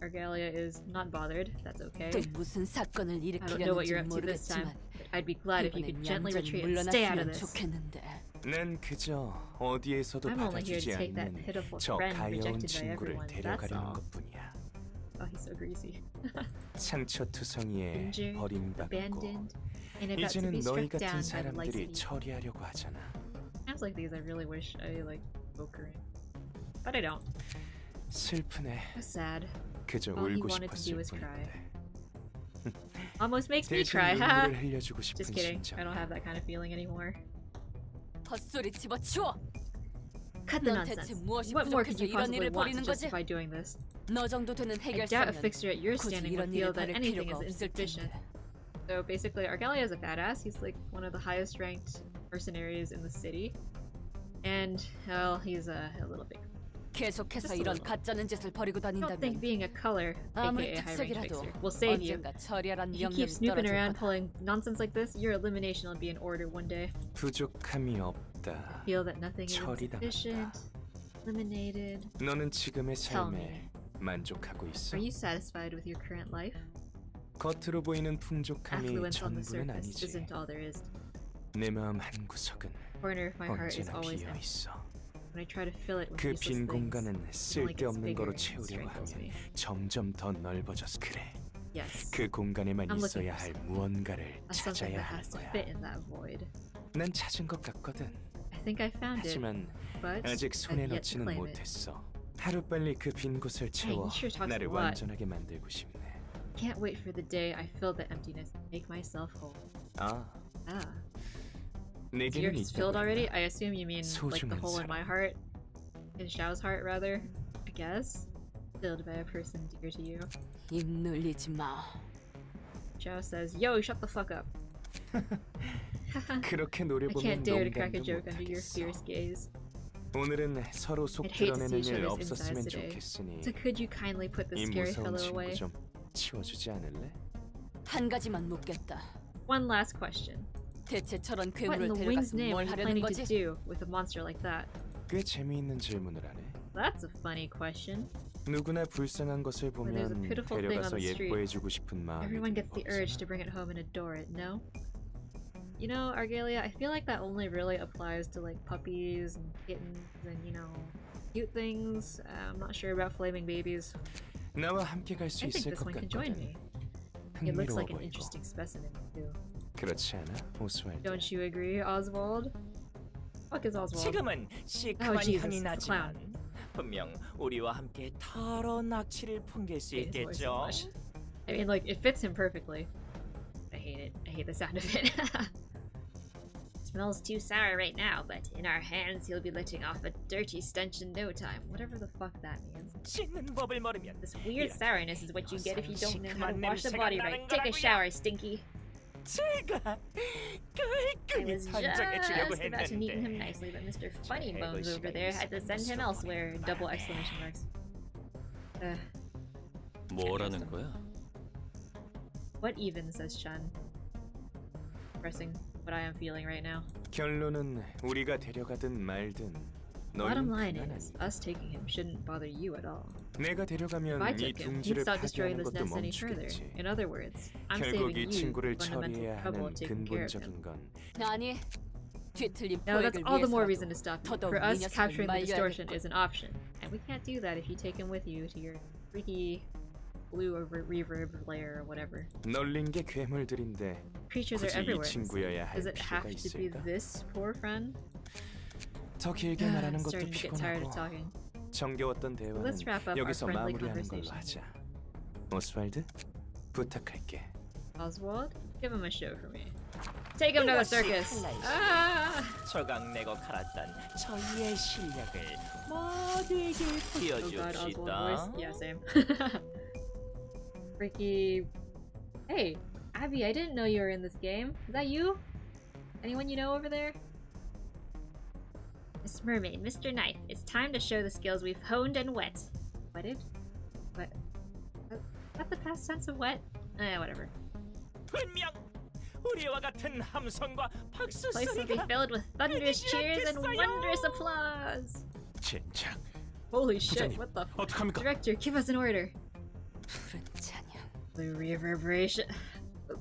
Argalia is not bothered. That's okay. 또 무슨 사건을 I don't know what you're 일으키려는지 up to this time. 모르겠지만 But I'd be glad if you could 이번엔 gently 얌전히 retreat and stay out of 물러났으면 this. 좋겠는데. 난 그저 어디에서도 I'm only here 받아주지 to take that 않는 pitiful 저 friend 가여운 rejected by 친구를 everyone. That's 데려가려는 all. 것뿐이야. Oh, he's so greasy. 상처투성이에 Injured, 버림받고 abandoned, and about to 이제는 be 너희 struck 같은 down by the 사람들이 likes of you. 처리하려고 하잖아. Times like these, I really wish I spoke Korean, but I don't. 슬프네. It's sad. 그저 All he 울고 wanted to do 싶었을 was cry. 뿐인데. Almost makes me 대신 cry. Ha! 눈물을 흘려주고 싶은 Just kidding. I don't 심정이야. have that kind of feeling anymore. 헛소리 집어치워. Cut the 넌 대체 nonsense. 무엇이 What more could 부족해서 you 이런 possibly 일을 want to 벌이는 거지? justify doing this? 너 정도 되는 I doubt a 해결사면 fixer at your 굳이 standing would 이런 feel 일을 that 벌일 anything 필요가 is 없을 insufficient. 텐데. So basically, Argalia is a badass. He's like one of the highest ranked mercenaries in the city. And, well, he's a little big. 계속해서 Just a 이런 little. 가짜는 짓을 벌이고 I don't think 다닌다면 being a color, 아무리 aka high ranked 특색이라도 fixer, will save you. 언젠가 처리하란 If you 명령이 keep snooping 떨어질 around 거다. pulling nonsense like this, your elimination will be in order one day. 부족함이 없다. Feel that nothing is 처리당한다. insufficient. Eliminated. 너는 지금의 Tell 삶에 만족하고 있어? Are you satisfied with your current life? 겉으로 보이는 풍족함이 Affluence on the 전부는 surface 아니지. isn't all there is. 내 마음 한 구석은 Corner of my heart is 언제나 always 비어 empty. 있어. When I try to fill it with 그 useless 빈 things, 공간은 it only gets 쓸데없는 bigger 거로 and 채우려고 strangles 하면 me. 점점 더 넓어져서 그래. Yes. 그 공간에만 I'm looking 있어야 for 할 무언가를 As something 찾아야 that 하는 has to 거야. fit in that void. 난 찾은 것 같거든. I think I found it, 하지만 but 아직 손에 I've yet to 넣지는 claim it. 못했어. 하루빨리 그 빈 곳을 채워 he sure talks 나를 a lot. 완전하게 만들고 싶네. Can't wait for the day I fill the emptiness and make myself whole. 아, Ah. 내게는 Yours 있다고 filled already? 했나? I assume you mean like the 소중한 hole in my 사람. heart? In Xiao's heart, rather? I guess? Filled by a person dear to you. 입 놀리지 마. Xiao says, Yo, shut the fuck up. 그렇게 I 노려보면 can't dare to crack a 농담도 joke under your 못하겠어. fierce gaze. 오늘은 서로 속 I'd hate to see 드러내는 each 일 other's 없었으면 insides today. 좋겠으니 So could you kindly put this 이 scary 무서운 fellow 친구 away? 좀 치워주지 않을래? 한 가지만 묻겠다. One last question. 대체 저런 What in 괴물을 the wing's 데려가서 name are 뭘 you 하려는 planning to 거지? do with a monster like that? 꽤 재미있는 질문을 하네. That's a funny question. 누구나 불쌍한 것을 When there's a 보면 pitiful thing on 데려가서 the street, 예뻐해주고 싶은 마음이 Everyone 드는 gets the urge 법이잖아. to bring it home and adore it, no? You know, Argalia, I feel like that only really applies to like puppies and kittens and, you know, cute things. I'm not sure about flaming babies. 나와 함께 갈 수 I think 있을 this 것 one can join 같거든. me. It looks 흥미로워 like an 보이고. interesting specimen, too. 그렇지 않아, 오스왈드? Don't you agree, Oswald? Fuck is Oswald? 지금은 시큼한 Jesus, 향이 it's a 나지만 분명 우리와 함께 더러 낙치를 풍길 수 hate his voice so 있겠죠. much. I mean, like, it fits him perfectly. I hate it. I hate the sound of it. Smells too sour right now, but in our hands he'll be letting off a dirty stench in no time. Whatever the fuck that means. 씻는 법을 모르면 This weird 이런 sourness is what you get if you don't know how to 시큼한 wash the 냄새가 body 나는 right. Take a 거라고요. shower, Stinky. 제가 I 깔끔히 was 단정해주려고 just about to neaten him 했는데 nicely, but Mr. Funny 제 Bones over 시간이 there had to send him 있어서 elsewhere. Double exclamation marks. 뭐라는 거야? What even, says Chun. Expressing what I am feeling right now. 결론은 우리가 데려가든 말든 Bottom 너희는 line 그만 is, 아니야. us taking him shouldn't bother you at all. 내가 If I 데려가면 이 took him, he'd 둥지를 stop destroying 파괴하는 this 것도 nest any further. 멈추겠지. In other words, I'm 결국 saving 이 you 친구를 fundamental 처리해야 trouble 하는 of taking care of him. 근본적인 건 아니, 뒤틀린 Now that's 포획을 all the more reason 위해서라도 to stop you. 더더욱 For 이 us, 녀석을 capturing the distortion 말려야겠군. is an option. And we can't do that if you take him with you to your freaky blue reverb layer or whatever. 널린 게 괴물들인데 Creatures are 굳이 이 everywhere. 친구여야 할 Does it have 필요가 to be 있을까? this poor friend? 더 길게 말하는 것도 Starting to get tired of 피곤하고 talking. 정겨웠던 대화는 Let's wrap up our 여기서 friendly 마무리하는 걸로 conversation. 하자. 오스왈드, 부탁할게. Oswald, give him a show for me. Take him to the circus. 칼날씨. Ah! 조각 내고 갈았던 저희의 실력을 모두에게 Oh god, Oswald 보여줍시다. voice. Yeah, same. Freaky. Hey, Abby, I didn't know you were in this game. Is that you? Anyone you know over there? Miss Mermaid, Mr. Knife, it's time to show the skills we've honed and wet. Wetted? What? What the past tense of wet? Whatever. 분명 우리와 같은 함성과 박수 Place will be 소리가 filled with thunderous 끊이지 cheers and 않겠어요. wondrous applause. 젠장. Holy shit, 부장님, what the f- 어떡합니까? Director, give us an order. 푸른 찬양. The reverberation.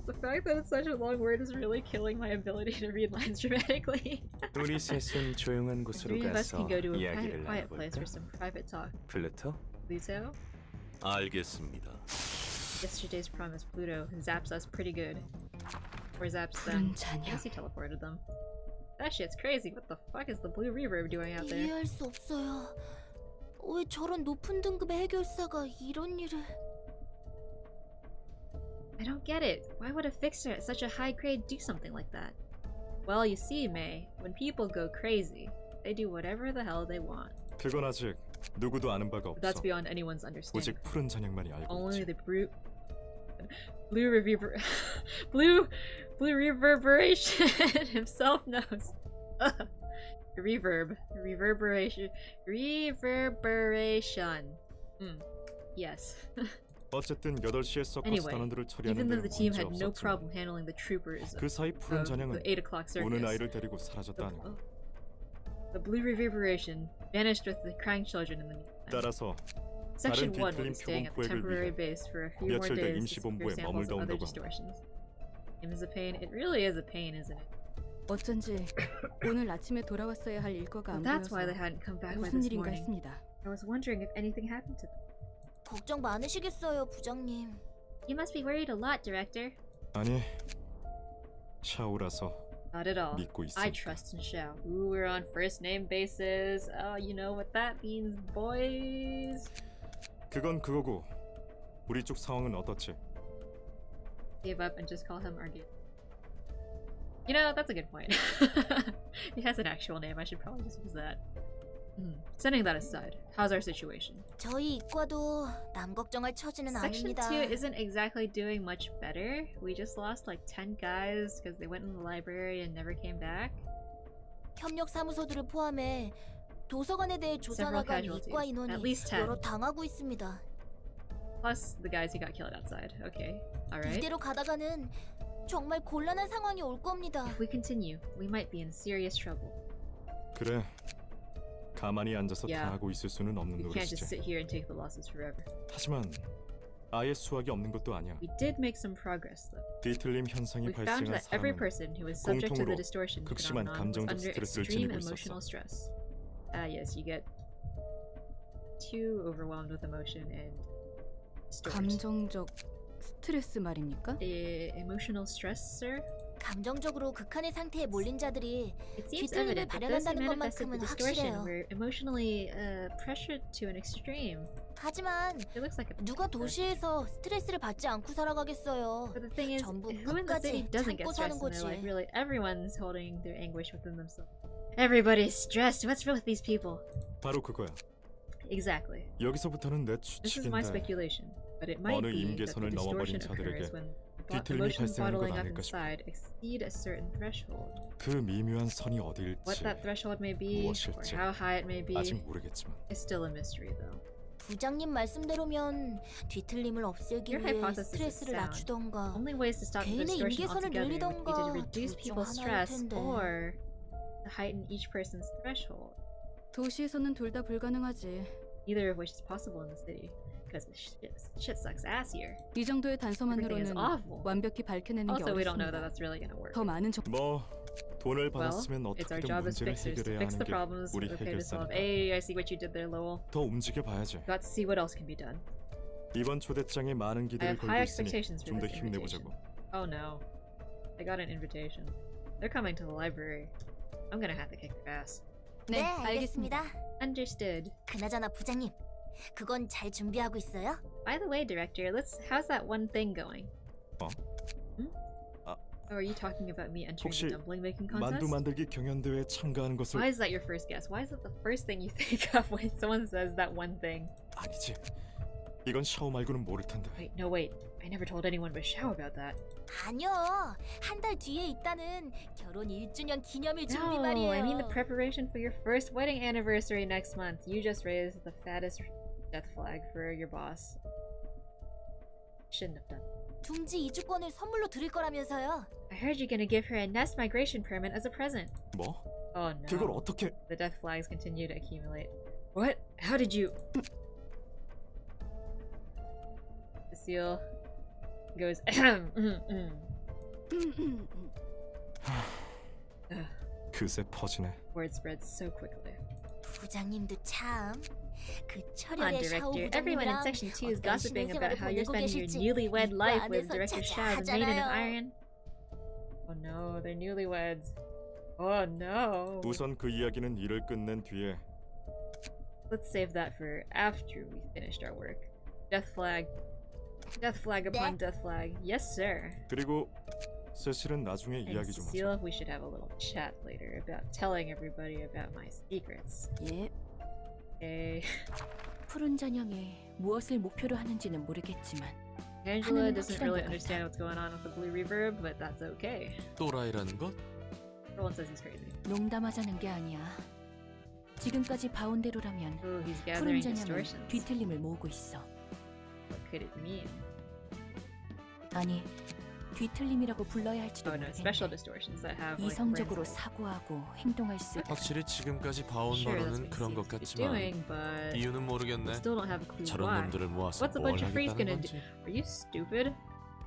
The fact that it's such a long word is really killing my ability to read lines dramatically. 우리 셋은 조용한 곳으로 Three of us 가서 can go to a 이야기를 quiet place 나눠볼까? for some private talk. 플루토? Pluto? 알겠습니다. Yesterday's promise Pluto zaps us pretty good. Or zaps 푸른 them. I 찬양. guess he teleported them. That shit's crazy. What the fuck is the blue reverb doing out there? 이해할 수 없어요. 왜 저런 높은 등급의 해결사가 이런 일을... I don't get it. Why would a fixer at such a high grade do something like that? Well, you see, May, when people go crazy, they do whatever the hell they want. 그건 아직 누구도 아는 바가 But that's 없어. beyond anyone's understanding. 오직 푸른 잔향만이 알고 Only 있지. the blue reverberation himself knows. Reverberation. Yes. 어쨌든 8시에 서커스 Anyway, 단원들을 even 처리하는 though 데는 the team 문제 had no 없었지만 problem handling the troopers 그 사이 푸른 of 잔향은 the 8 o'clock 오는 circus, 아이를 데리고 사라졌다는 거. the blue reverberation vanished with the crying children in the meantime. 따라서 Section 다른 1 will be 뒤틀림 staying at the 표본 temporary 구획을 base for a few more 며칠 더 days to 임시본부에 secure samples of other 머물다 온다고 distortions. It is a pain. It really is a pain, isn't it? 어쩐지 오늘 아침에 돌아왔어야 할 일과가 안 That's why 보여서 they hadn't come back by 무슨 this 일인가 morning. 했습니다. I was wondering if anything happened to them. 걱정 많으시겠어요, 부장님. You must be worried a lot, Director. 아니 샤오라서 Not at all. 믿고 I 있으니까. trust in Xiao. Ooh, we're on first name basis. Oh, you know what that means, boys. 그건 그거고 우리 쪽 상황은 어떻지? Give up and just call him Argyll. You know, that's a good point. He has an actual name. I should probably just use that. Setting that aside, how's our situation? 저희 이과도 남 걱정할 처지는 Section 아닙니다. 2 isn't exactly doing much better. We just lost like 10 guys because they went in the library and never came back. 협력 사무소들을 포함해 도서관에 대해 조사 Several 나간 casualties. 이과 인원이 At least 10. 여러 당하고 있습니다. Plus the guys who got killed outside. Okay, alright. 이대로 가다가는 정말 곤란한 상황이 올 겁니다. If we continue, we might be in serious trouble. 그래 가만히 앉아서 Yeah. 당하고 있을 수는 없는 We can't just 노릇이지. sit here and take the losses forever. 하지만 아예 수학이 없는 것도 아니야. We did make some progress though. 뒤틀림 현상이 We found 발생한 that every 사람은 person who was subject to the 공통으로 distortion 극심한 phenomenon was 감정적 under 스트레스를 extreme 지니고 emotional 있었어. stress. Ah yes, you get too overwhelmed with emotion and distorted. 감정적 스트레스 말입니까? The emotional stress, sir? 감정적으로 극한의 상태에 몰린 자들이 It seems 뒤틀림을 evident that those who 발현한다는 manifested the 것만큼은 distortion 확실해요. were emotionally pressured to an extreme. 하지만 It looks like a 누가 도시에서 스트레스를 받지 않고 살아가겠어요. But the thing is, 전부 who in the city 끝까지 doesn't get 참고 사는 stressed in their life? 거지. Really, everyone's holding their anguish within themselves. Everybody's stressed. What's wrong with these people? 바로 그거야. Exactly. 여기서부터는 내 This is my 추측인데 speculation, but it might 어느 be that the 임계선을 넘어버린 distortion occurs 자들에게 when 뒤틀림이 emotions 발생하는 건 bottling up 아닐까 싶어. inside exceed a certain threshold. 그 미묘한 선이 What 어디일지 that threshold may be, or 무엇일지 how high it may be, 아직 모르겠지만 is still a mystery, though. 부장님 말씀대로면 뒤틀림을 없애기 Your 위해 hypothesis is 스트레스를 sound. 낮추던가 Only ways to stop the 개인의 distortion 임계선을 altogether would be to 늘리던가 reduce 둘 중 people's 하나일 stress 텐데. or to heighten each person's threshold. 도시에서는 둘 다 불가능하지. Neither of which is possible in the city, because shit sucks ass here. 이 정도의 Everything is 단서만으로는 awful. 완벽히 밝혀내는 게 Also, we don't know that 어렵습니다. that's really gonna work. 더 많은 정... 뭐 돈을 Well, 받았으면 it's our 어떻게든 job as 문제를 fixers to 해결해야 fix 하는 the 게 problems 우리 okay to solve. 해결사니까 Hey, I see what you did there, Lowell. 더 움직여봐야지. Got to see what else can be done. 이번 초대장에 많은 I 기대를 have high 걸고 있으니 expectations for 좀 더 this invitation. 힘내보자고. Oh no, I got an invitation. They're coming to the library. I'm gonna have to kick their ass. 네, 알겠습니다. Understood. 그나저나 부장님, 그건 잘 준비하고 있어요? By the way, director, how's that one thing going? Oh, are you talking about me entering 혹시 the dumpling making 만두 contest? 만들기 경연대회에 참가하는 것을 Why is that your first guess? Why is that the first thing you think of when someone says that one thing? 아니지. 이건 샤오 말고는 모를 텐데. Wait. I never told anyone but Xiao about that. 아니요. 한 달 뒤에 있다는 결혼 1주년 기념일 준비 No, 말이에요. I mean the preparation for your first wedding anniversary next month. You just raised the fattest death flag for your boss. Shouldn't have done. 둥지 이주권을 선물로 드릴 거라면서요. I heard you're gonna give her a nest migration permit as a present. 뭐? Oh no. 그걸 어떻게? The death flags continue to accumulate. What? How did you? The seal goes. 그새 퍼지네. Word spreads so quickly. 부장님도 참. 그 Come on, 철혈의 샤오 director. Everyone in 부장님이랑 section 2 is 어떤 gossiping 신의 about 생활을 how you're 보내고 spending your 계실지 newlywed 이과 life with 안에서 director Xiao, the maiden of 자자하잖아요. iron. Oh no, they're newlyweds. Oh no. 우선 그 이야기는 일을 끝낸 뒤에. Let's save that for after we finished our work. Death flag. Death flag upon death flag. Yes, sir. 그리고 세실은 나중에 And 이야기 좀 하자. Cecile, we should have a little chat later about telling everybody about my secrets. 예. Okay. 푸른 잔향이 무엇을 목표로 하는지는 모르겠지만 Angela 하나는 doesn't 확실한 really 것 understand 같아. what's going on with the blue reverb, but that's okay. 또라이라는 것? Roland says he's crazy. 농담하자는 게 아니야. 지금까지 봐온 대로라면 Ooh, he's 푸른 gathering 잔향은 distortions. 뒤틀림을 모으고 있어. What could it mean? 아니, 뒤틀림이라고 불러야 할지도 Oh no, special 모르겠네. distortions that have like 이성적으로 rings. 사고하고 행동할 수 확실히 지금까지 봐온 Sure, that's 바로는 what 그런 he 것 seems to be 같지만 doing, but 이유는 모르겠네. still don't have a clue 저런 why. 놈들을 모아서 What's a 뭘 bunch of freaks 하겠다는 gonna do? 건지. Are you stupid?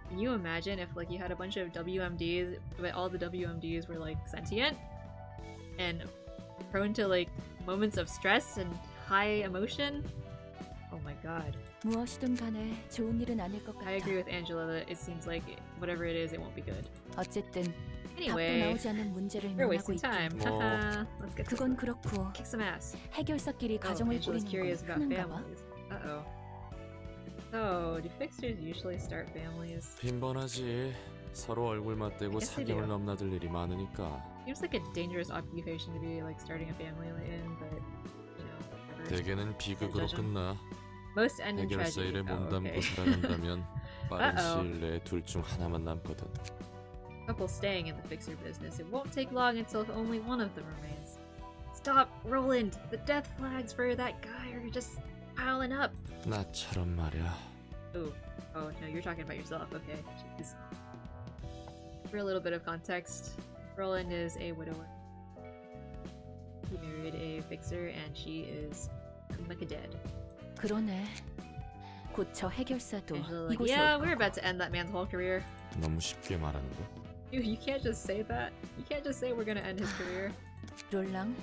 Can you imagine if like you had a bunch of WMDs, but all the WMDs were like sentient and prone to like moments of stress and high emotion? Oh my god. 무엇이든 간에 좋은 일은 아닐 것 I 같아. agree with Angela that it seems like whatever it is, it won't be good. 어쨌든 답도 Anyway, 나오지 않은 문제를 we're 면하고 wasting time. 있긴. 뭐. Haha. Let's get to 그건 this. 그렇고 Kick some ass. 해결사끼리 Oh, 가정을 Angela's 꾸리는 curious 건 about 흔한가 봐. families. Uh-oh. So, do fixers usually start families? 빈번하지. 서로 얼굴 맞대고 I guess they do. 사경을 넘나들 일이 많으니까. Seems like a dangerous occupation to be like starting a family in, but you know, whatever. 대개는 비극으로 judge 'em. 끝나. Most end in 해결사 tragedy. 일에 Oh, 몸담고 okay. 살아간다면 빠른 Uh-oh. 시일 내에 둘 중 하나만 남거든. Couple staying in the fixer business. It won't take long until only one of them remains. Stop, Roland! The death flags for that guy are just piling up. 나처럼 말이야. Ooh. Oh no, you're talking about yourself. Okay. Jeez. For a little bit of context, Roland is a widower. He married a fixer and she is like a dead. 그러네. 곧 저 해결사도 Angela like, 이곳에 yeah, 올 we're 거고. about to end that man's whole career. 너무 쉽게 말하는 거. Dude, you can't just say that. You can't just say we're gonna end his career. 롤랑,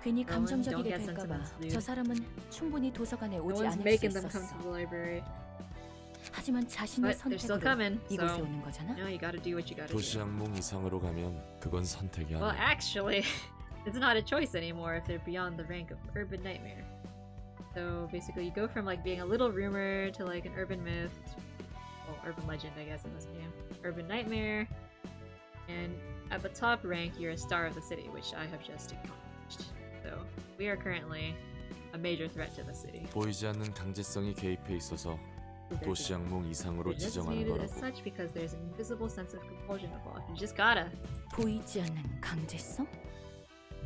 괜히 Roland, don't 감정적이게 get 될까봐 sentimental, dude. 저 사람은 충분히 도서관에 No 오지 one's 않을 수 making them come to 있었어. the library. 하지만 자신의 But they're still 선택으로 coming, 이곳에 so 오는 거잖아. no, you gotta do what you gotta do. 도시악몽 이상으로 가면 그건 선택이 Well, 아니야. actually, it's not a choice anymore if they're beyond the rank of urban nightmare. So basically, you go from like being a little rumor to like an urban myth, well, urban legend, I guess, in this game. Urban nightmare, and at the top rank, you're a star of the city, which I have just accomplished. So we are currently a major threat to the city. 보이지 않는 강제성이 개입해 있어서 도시악몽 이상으로 They're 지정하는 designated as 거라고. such because there's an invisible sense of compulsion involved. You just gotta. 보이지 않는 강제성?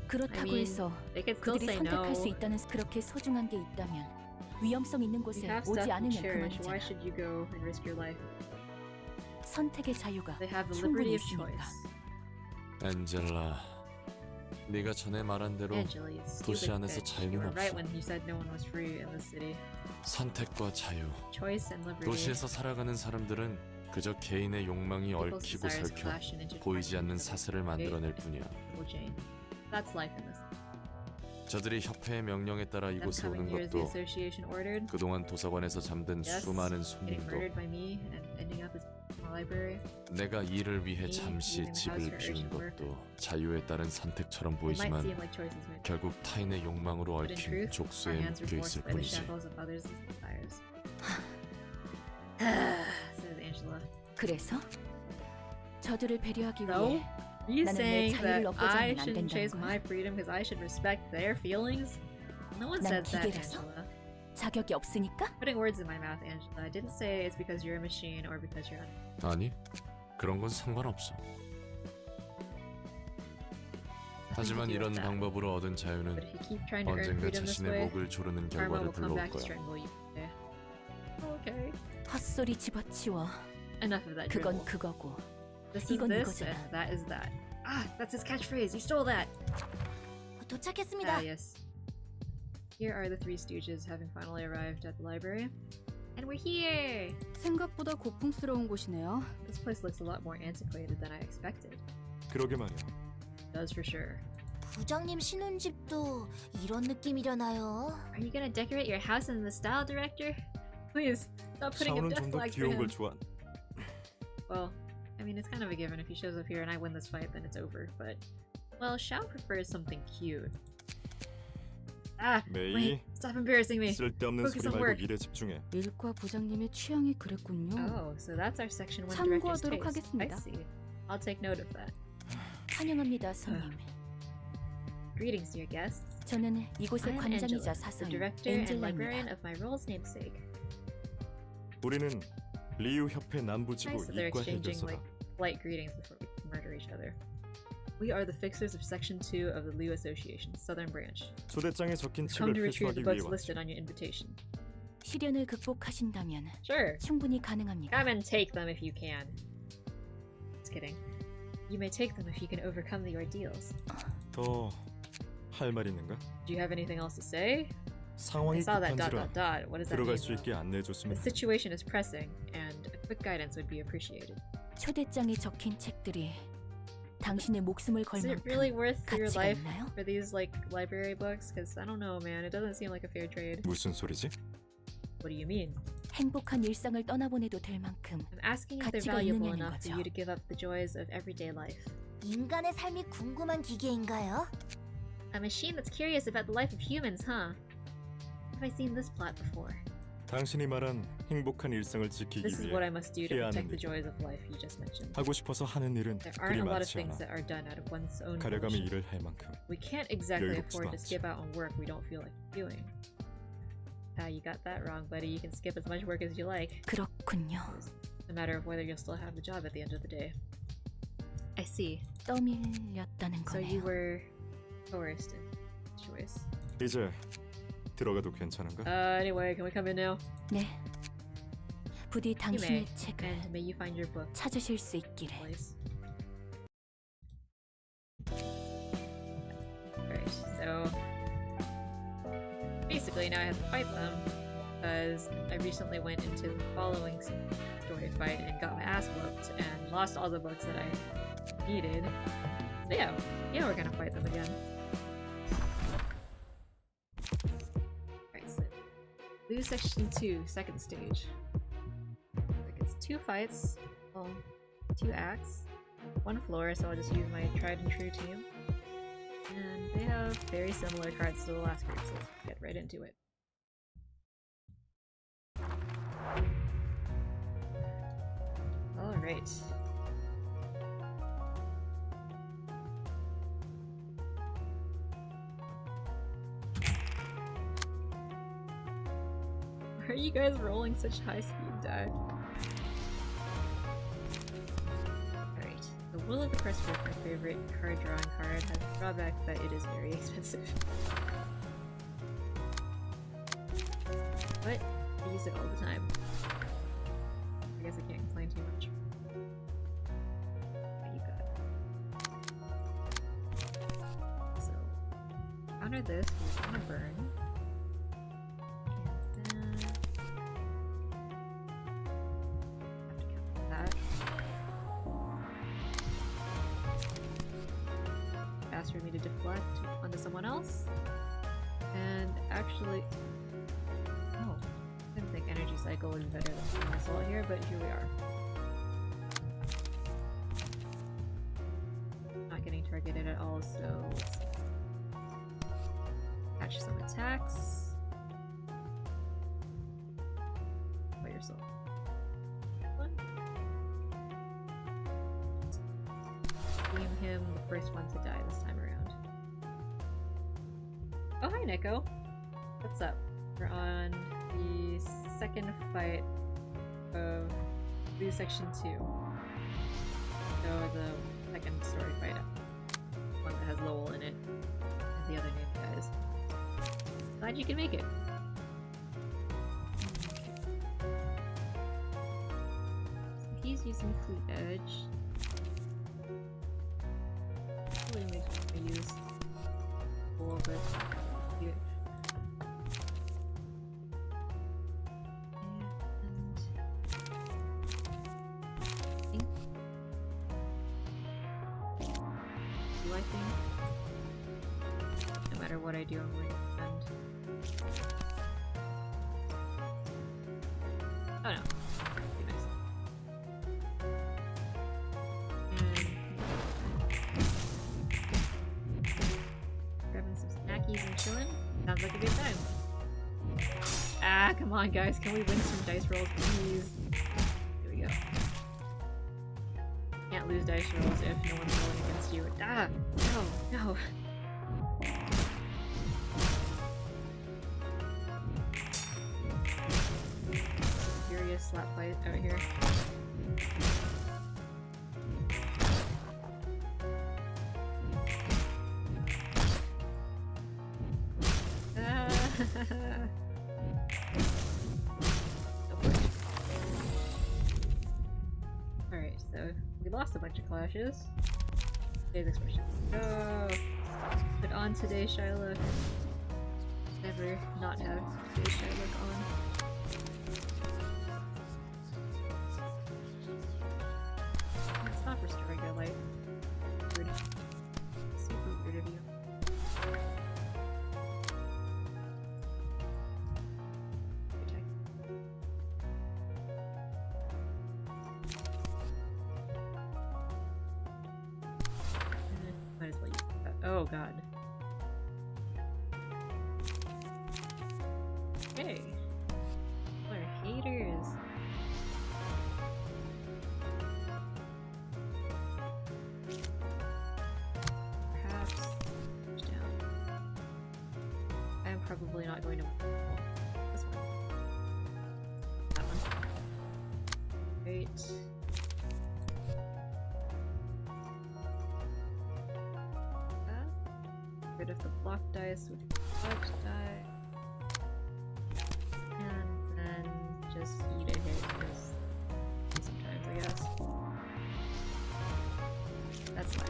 그렇다고 I mean, 해서 They could still 그들이 say no. 선택할 수 있다는 그렇게 소중한 게 있다면 위험성 있는 You 곳에 have 오지 stuff to 않으면 cherish. Why 그만이잖아. should you go and risk your life? 선택의 자유가 They have the 충분히 liberty of 있으니까. choice. 엔젤라, 네가 전에 말한 대로 Angela, you 도시 stupid 안에서 bitch. 자유는 You were right 없어. when you said no one was free in this city. 선택과 자유. Choice and liberty. 도시에서 살아가는 사람들은 그저 개인의 욕망이 People's 얽히고 desires 설켜 clash and intertwine 보이지 않는 with 사슬을 만들어낼 뿐이야. little chain. That's life in this. 저들이 협회의 명령에 따라 Them 이곳에 오는 coming here as the 것도 association ordered, 그동안 도서관에서 잠든 yes, 수많은 getting 손님도 murdered by me and ending up as in the library. 내가 일을 위해 Me 잠시 leaving the 집을 house for 비운 urgent work. 것도 자유에 따른 선택처럼 It might 보이지만 seem like choices made, 결국 타인의 욕망으로 but in 얽힌 truth, our 족쇄에 hands are 묶여 forced 있을 by the 뿐이지. shackles of others' desires. says Angela. 그래서 저들을 배려하기 So? 위해 Are you 나는 내 saying 자유를 that 얻고자 I 하면 안 shouldn't chase 된다는 my 거야? freedom because I should respect their feelings? No one 난 said that, 기계라서? Angela. 자격이 없으니까? Putting words in my mouth, Angela. I didn't say it's because you're a machine or because you're not. 아니, 그런 건 상관없어. 하지만 이런 방법으로 얻은 자유는 But if you keep trying to earn 언젠가 freedom this 자신의 way, 목을 조르는 karma 결과를 will come 불러올 back to 거야. strangle you. Yeah. Okay. 헛소리 집어치워. Enough of that 그건 dribble. 그거고. This is 이건 this 이거잖아. and that is that. Ah, that's his catchphrase. You stole that. 도착했습니다. Ah, yes. Here are the three stooges having finally arrived at the library. And we're here! 생각보다 고풍스러운 곳이네요. This place looks a lot more antiquated than I expected. 그러게 말이야. Does for sure. 부장님 신혼집도 이런 느낌이려나요? Are you gonna decorate your house in the style, director? Please, stop putting up 샤오는 death 좀 더 flags for 귀여운 him. 걸 좋아. Well, I mean, it's kind of a given. If he shows up here and I win this fight, then it's over. But, well, Xiao prefers something cute. Ah, 메이, wait, stop embarrassing me. 쓸데없는 Focus 소리 on 말고 work. 일에 집중해. 일과 부장님의 취향이 그랬군요. Oh, so that's our section 1 director's 참고하도록 taste. I 하겠습니다. see. I'll take note of that. 환영합니다, 손님. Greetings, dear guests. 저는 이곳의 I'm 관장이자 Angela, the 사서인 director and librarian 엔젤라입니다. of my role's namesake. 우리는 리우 협회 남부지구 Nice that they're 이과 exchanging 해결사다. like light greetings before we murder each other. We are the fixers of Section 2 of the Liu Association, Southern Branch. 초대장에 적힌 Come 책을 to retrieve the 회수하기 위해 books 왔지. listed on your invitation. 시련을 극복하신다면 Sure. 충분히 가능합니다. Come and take them if you can. Just kidding. You may take them if you can overcome the ordeals. 더 할 말 있는가? Do you have anything else to say? I 상황이 saw that dot 급한지라 dot dot. What does that mean? 들어갈 수 though? 있게 The 안내해줬으면 하지. situation is pressing, and a quick guidance would be appreciated. 초대장에 적힌 책들이 당신의 목숨을 걸 Is it 만큼 really worth your 가치가 life 있나요? for these like library books? Because I don't know, man. It doesn't seem like a fair trade. 무슨 소리지? What do you mean? 행복한 일상을 떠나보내도 될 만큼 I'm asking if they're 가치가 valuable 있느냐는 enough for 거죠. you to give up the joys of everyday life. 인간의 삶이 궁금한 기계인가요? A machine that's curious about the life of humans, huh? Have I seen this plot before? 당신이 말한 행복한 일상을 지키기 This is what I 위해 must do to 해야 하는 protect the 일. joys of life you just mentioned. 하고 싶어서 하는 일은 There 그리 aren't a lot of 많지 things 않아. that are done out of one's own 가려감이 volition. 일을 할 만큼. We can't exactly 여유롭지도 afford to 않지. skip out on work we don't feel like doing. Ah, you got that wrong, buddy. You can skip as much work as you like. 그렇군요. It's a matter of whether you'll still have the job at the end of the day. I see. 떠밀렸다는 So you 거네요. were coerced in this choice. 이제 들어가도 괜찮은가? Anyway, can we come in now? 네. 부디 You may. 당신의 책을 And may you find your book, 찾으실 수 있기를. please. Alright, so basically now I have to fight them because I recently went into the following story fight and got my ass whooped and lost all the books that I needed. So yeah, we're gonna fight them again. Alright, so Lose Section 2, second stage. Like it's 2 fights, well, 2 acts, 1 floor, so I'll just use my tried and true team. And they have very similar cards to the last group, so let's get right into it. Alright. Why are you guys rolling such high speed die? Alright. The Will of the Pressbook, my favorite card drawing card, has the drawback that it is very expensive. But I use it all the time. I guess I can't complain too much. What you got? So, counter this with Honor Burn. And then have to counter that. Fast for me to deflect onto someone else. And actually, oh, I didn't think Energy Cycle was better than Assault here, but here we are. Not getting targeted at all, so let's catch some attacks. By yourself. One. him the first one to die this time around. Oh, hi, Nico. What's up? We're on the second fight of Blue Section 2. So the second story fight. One that has Lowell in it. And the other named guys. Glad you can make it. So he's using Fleet Edge. Really makes me use a little bit here. I think no matter what I do, I'm going to defend. Oh no. Be nice. Grabbing some snackies and chilling. Sounds like a good time. Ah, come on guys, can we win some dice rolls, please? Here we go. Can't lose dice rolls if no one's rolling against you. Ah! No! No! Furious slap fight out here. Alright, so we lost a bunch of clashes. Today's expression. Go! Put on today's Shylock. Never not have today's Shylock on. Stop restoring your life. Rude. Super rude of you. Protect. Might as well use that. Oh god. Hey. People are haters. Perhaps push down. I'm probably not going to this one. That one. Great. Rid of the block dice with the touch die. And then just eat a hit because sometimes, I guess. That's life.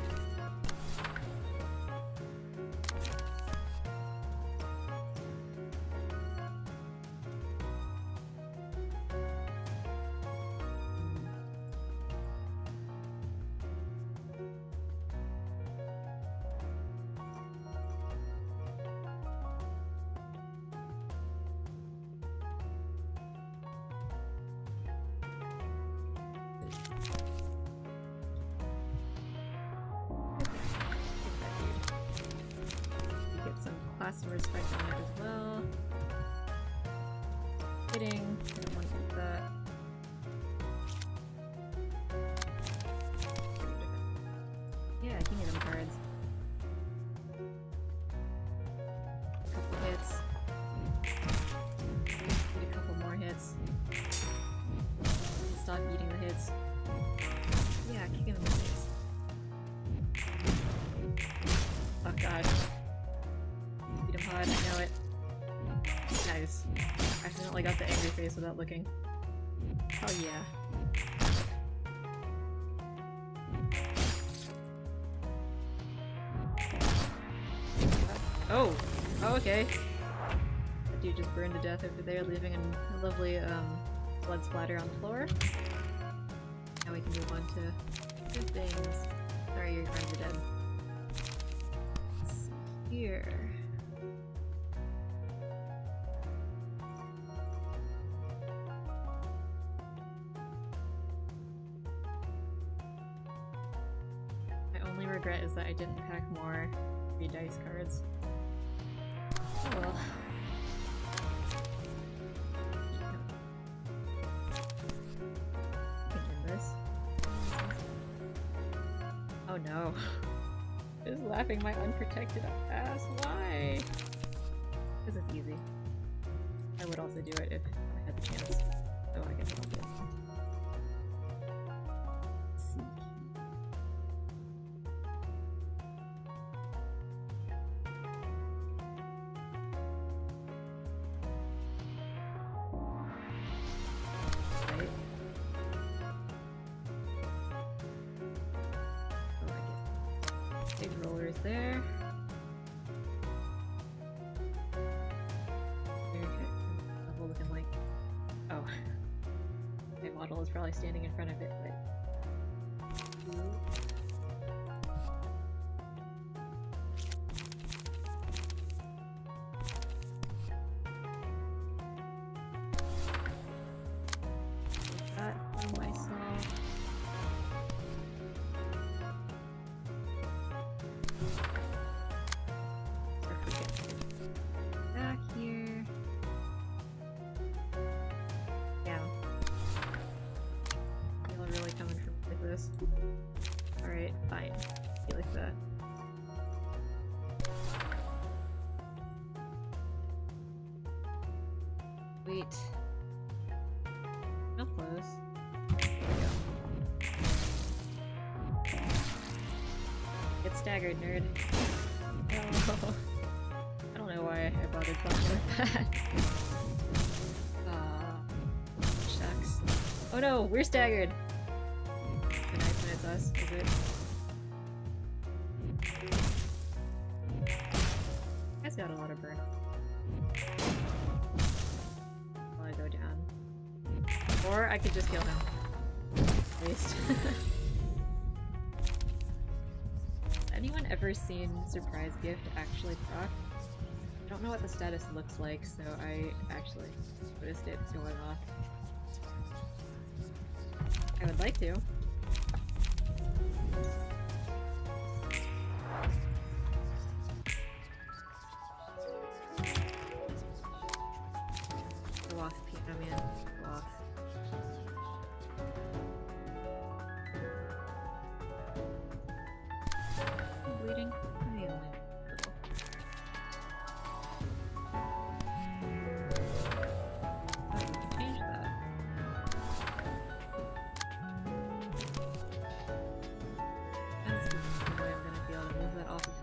Some respect on it as well. Hitting. I don't want to do that. Yeah, give me them cards. A couple hits. Need a couple more hits. Stop eating the hits. Yeah, kicking them the hits. Oh god. I know it. Nice. Accidentally got the angry face without looking. Oh yeah. Oh! Oh, okay. That dude just burned to death over there, leaving a lovely blood splatter on the floor. Now we can move on to good things. Sorry, your friends are dead. Let's see here. Regret is that I didn't pack more 3 dice cards. Oh well. I can do this. Oh no. Just laughing my unprotected ass. Why? Because it's easy. I would also do it if I had the chance. So I guess I don't do it. Let's see. Right. Oh, I guess. Big rollers there. Level within like, oh, my model is probably standing in front of it, but that for myself. Back here. Yeah. Y'all are really coming for like this. Alright, fine. Be like that. Wait. How close? There we go. Get staggered, nerd. No. I don't know why I bothered playing with that. Shucks. Oh no, we're staggered! It's nice when it's us, is it? Guy's got a lot of burn. While I go down. Or I could just kill him. At least. Has anyone ever seen Surprise Gift actually proc? I don't know what the status looks like, so I actually noticed it going off. I would like to. Go off, piano man. Go off. I'm bleeding? Maybe only a little. I can change that. That's the way I'm gonna be able to move that off of me.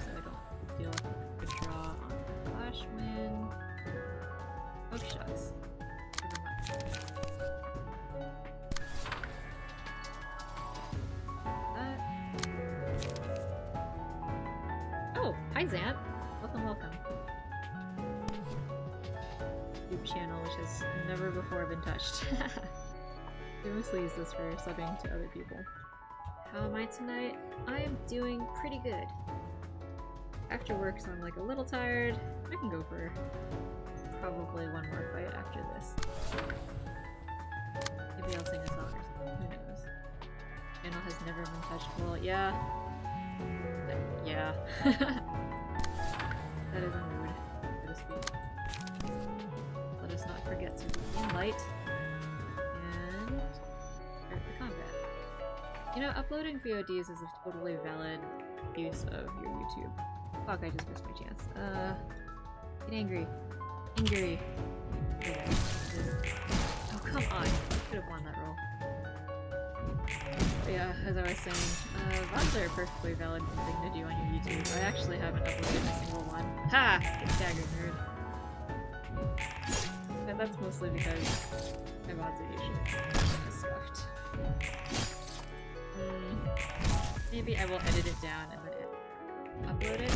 So I don't feel like I could draw on Flash Win. Oh shucks. Never mind. That. Oh, hi Zant. Welcome, welcome. YouTube channel which has never before been touched. We mostly use this for subbing to other people. How am I tonight? I am doing pretty good. After work, so I'm like a little tired. I can go for probably one more fight after this. Maybe I'll sing a song or something. Who knows? Channel has never been touched. Well, yeah. Yeah. That is rude, so to speak. Let us not forget to be in light and start the combat. You know, uploading VODs is a totally valid use of your YouTube. Fuck, I just missed my chance. Get angry. Angry. Okay. Oh, come on. I could have won that roll. But yeah, as I was saying, VODs are a perfectly valid thing to do on your YouTube. I actually haven't uploaded a single one. Ha! Get staggered, nerd. But that's mostly because my VODs are usually kind of scuffed. Maybe I will edit it down and then upload it.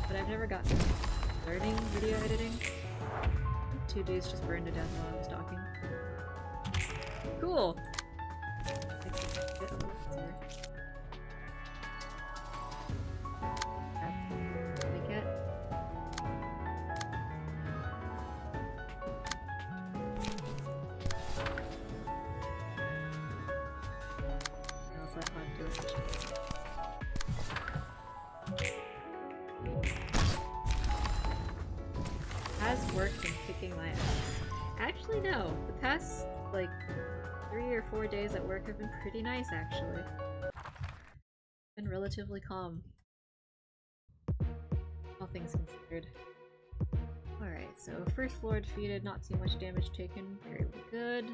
But I've never gotten learning video editing. 2 days just burned to death while I was talking. Cool! Make it. Let's let Hod do it. Has worked in picking know. The past, like, 3 or 4 days at work have been pretty nice, actually. Been relatively calm. All things considered. Alright, so first floor defeated, not too much damage taken, very good.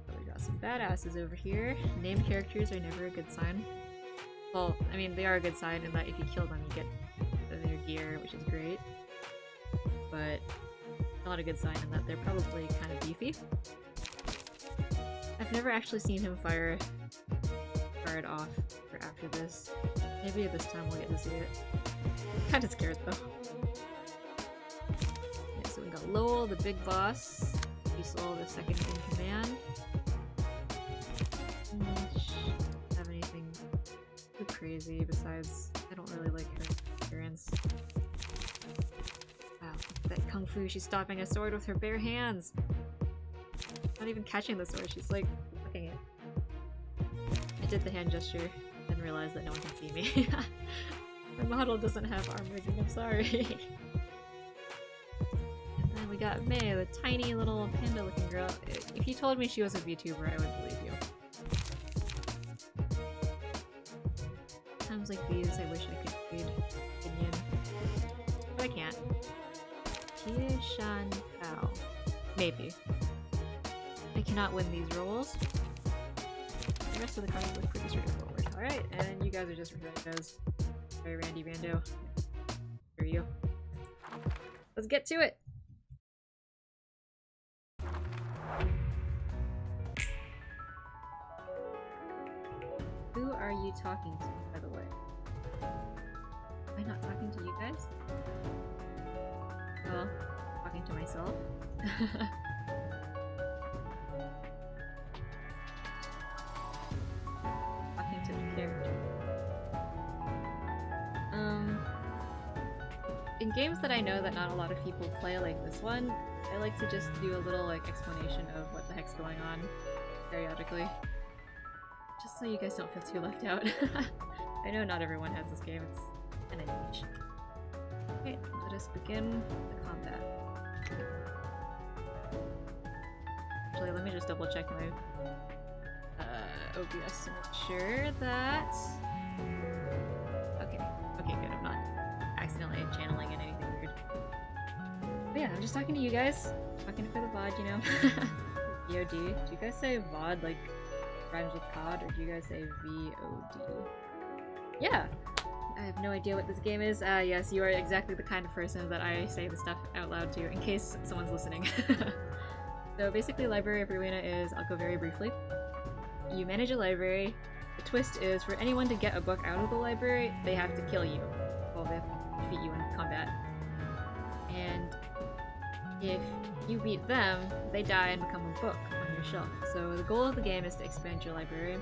So we got some badasses over here. Named characters are never a good sign. Well, I mean, they are a good sign in that if you kill them, you get their gear, which is great. But not a good sign in that they're probably kind of beefy. I've never actually seen him fire a card off for after this. Maybe this time we'll get to see it. Kinda scared though. Okay, so we got Lowell, the big boss. Diesel, the second in command. Have anything too crazy besides I don't really like her appearance. Wow, that kung fu, she's stopping a sword with her bare hands. Not even catching the sword, she's like looking it. I did the hand gesture, then realized that no one can see me. The model doesn't have arm rigging, I'm sorry. And then we got May, the tiny little panda looking girl. If you told me she was a VTuber, I would believe you. Times like these, I wish I could read opinion. But I can't. Kishan Kao. Maybe. I cannot win these rolls. The rest of the cards look pretty straightforward. Alright, and you guys are just randos. Sorry, Randy Rando. For you. Let's get to it! Who are you talking to, by the way? Am I not talking to you guys? Well, talking to myself. Talking to the character. In games that I know that not a lot of people play like this one, I like to just do a little like explanation of what the heck's going on periodically. Just so you guys don't feel too left out. I know not everyone has this game, it's kinda niche. Okay, let us begin the combat. Actually, let me just double check my OBS to make sure that... Okay, good, I'm not accidentally channeling in anything weird. But yeah, I'm just talking to you guys. Talking for the VOD, you know? VOD. Do you guys say VOD like rhymes with COD, or do you guys say VOD? Yeah! I have no idea what this game is. Yes, you are exactly the kind of person that I say the stuff out loud to, in case someone's listening. So basically, Library of Ruina is, I'll go very briefly. You manage a library. The twist is, for anyone to get a book out of the library, they have to kill you. Well, they have to defeat you in combat. And if you beat them, they die and become a book on your shelf. So the goal of the game is to expand your library,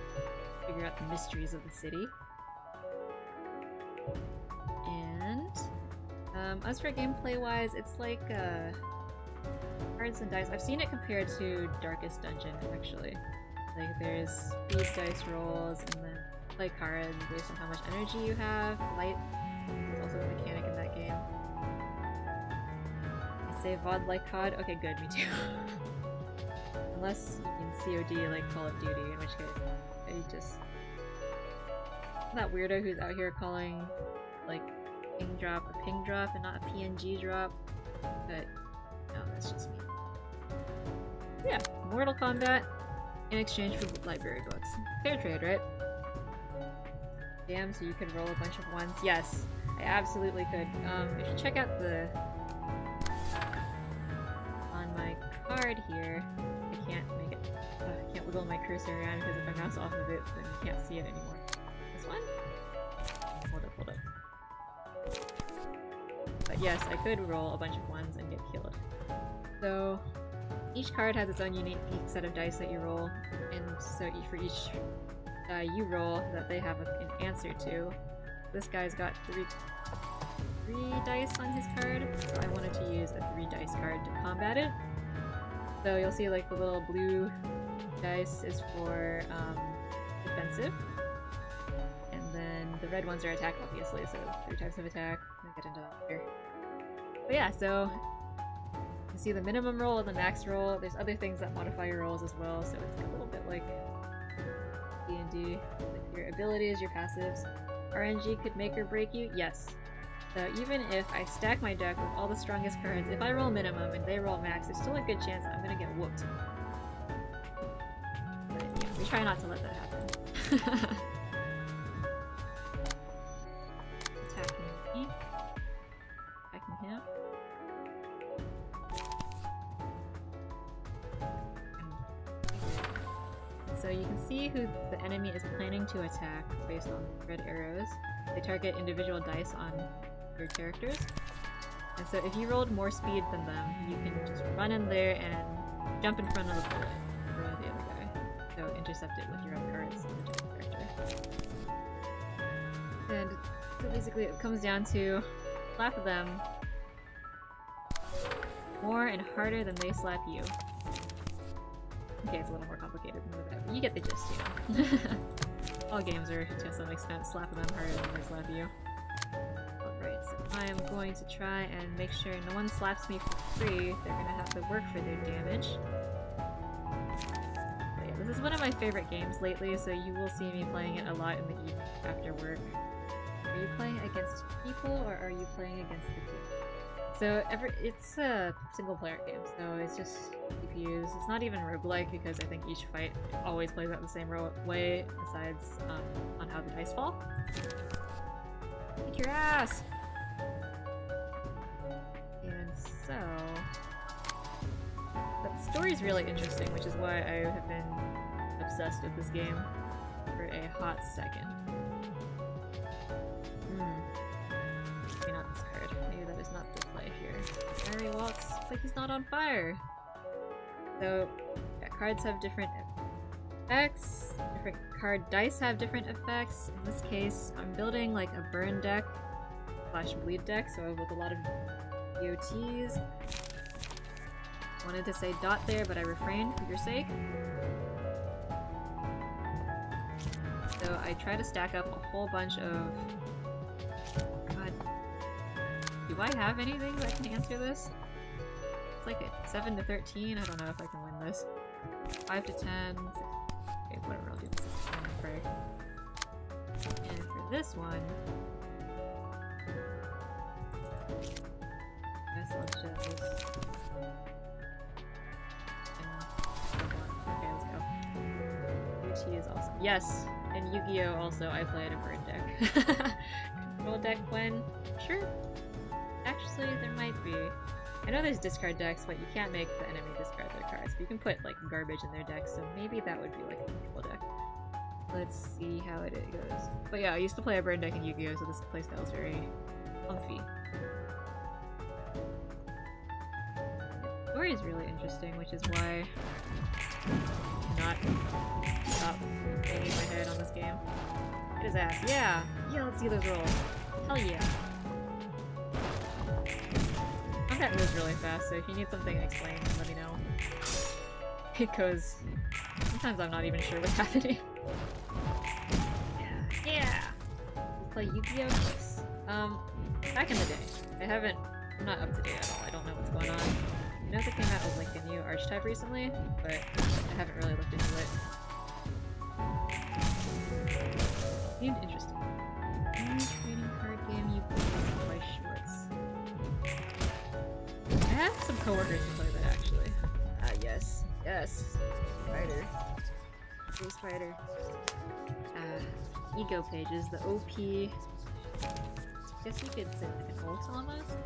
figure out the mysteries of the city. And as for gameplay-wise, it's like cards and dice. I've seen it compared to Darkest Dungeon, actually. Like there's speed dice rolls, and then play cards based on how much energy you have. Light is also a mechanic in that game. I say VOD like COD? Okay, good, me too. Unless you mean COD like Call of Duty, in which case I just... that weirdo who's out here calling like ping drop a ping drop and not a PNG drop. But no, that's just me. Yeah, Mortal Kombat in exchange for library books. Fair trade, right? Damn, so you could roll a bunch of ones. Yes, I absolutely could. If you check out the... on my card here, I can't make it... I can't wiggle my cursor around because if I mouse off of it, then you can't see it anymore. This one? Hold up. But yes, I could roll a bunch of ones and get killed. So... each card has its own unique set of dice that you roll, and so for each die you roll that they have an answer to. This guy's got three dice on his card, so I wanted to use a 3 dice card to combat it. So you'll see like the little blue dice is for defensive, and then the red ones are attack, obviously, so 3 types of attack. I'll get into that later. But yeah, so can see the minimum roll and the max roll. There's other things that modify your rolls as well, so it's a little bit like D&D. Like your abilities, your passives. RNG could make or break you? Yes. So even if I stack my deck with all the strongest cards, if I roll minimum and they roll max, there's still a good chance that I'm gonna get whooped. But yeah, we try not to let that happen. Attacking me. Attacking him. So you can see who the enemy is planning to attack based on red arrows. They target individual dice on your characters. And so if you rolled more speed than them, you can just run in there and jump in front of the bullet for the other guy. So intercept it with your own cards on the different character. And so basically it comes down to slap them more and harder than they slap you. Okay, it's a little more complicated than that, but you get the gist, you know. All games are, to some extent, slap them harder than they slap you. Alright, so I am going to try and make sure no one slaps me for free. They're gonna have to work for their damage. But yeah, this is one of my favorite games lately, so you will see me playing it a lot in the evening after work. Are you playing against people, or are you playing against the team? So it's a single player game, so it's just CPUs. It's not even roguelike because I think each fight always plays out the same way, besides on how the dice fall. Kick your ass! And so... But the story's really interesting, which is why I have been obsessed with this game for a hot second. Maybe not this card. Maybe that is not the play here. Fiery Waltz. Looks like he's not on fire. So, yeah, cards have different effects. Different card dice have different effects. In this case, I'm building like a burn deck / bleed deck, so with a lot of DOTs. Wanted to say dot there, but I refrained for your sake. So I try to stack up a whole bunch of... God. Do I have anything that can answer this? It's like a 7 to 13. I don't know if I can win this. 5 to 10. 6. Okay, whatever. I'll do 6 to 10 and pray. And for this one, I guess I'll just. Okay, let's go. UT is awesome. Yes, and Yu-Gi-Oh! Also, I played a burn deck. Control deck when? Sure. Actually, there might be. I know there's discard decks, but you can't make the enemy discard their cards. But you can put like garbage in their deck, so maybe that would be like a control deck. Let's see how it goes. But yeah, I used to play a burn deck in Yu-Gi-Oh! So this playstyle is very comfy. The story is really interesting, which is why I'm not stop banging my head on this game. Hit his ass. Yeah! Yeah, let's see those rolls. Hell yeah. Combat moves really fast, so if you need something explained, let me know. Because sometimes I'm not even sure what's happening. Yeah! We play Yu-Gi-Oh! Yes. Back in the day. I'm not up to date at all. I don't know what's going on. I know they came out with like a new archetype recently, but I haven't really looked into it. Seemed interesting. Any trading card game you play by shorts? I have some coworkers who play that actually. Ah, yes. Yes. Spider. Cool spider. Ego pages, the OP. Guess you could say like an ult almost?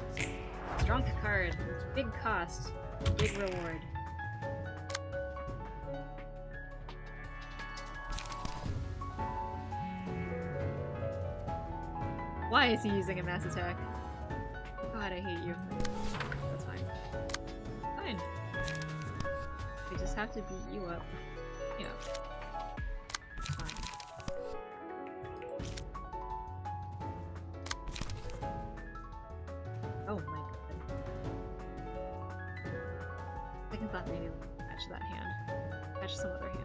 Strong card. Big cost. Big reward. Why is he using a mass attack? God, I hate you. That's fine. Fine. I just have to beat you up. You know. It's fine. Oh my god. Second thought maybe catch that hand. Catch some other hand.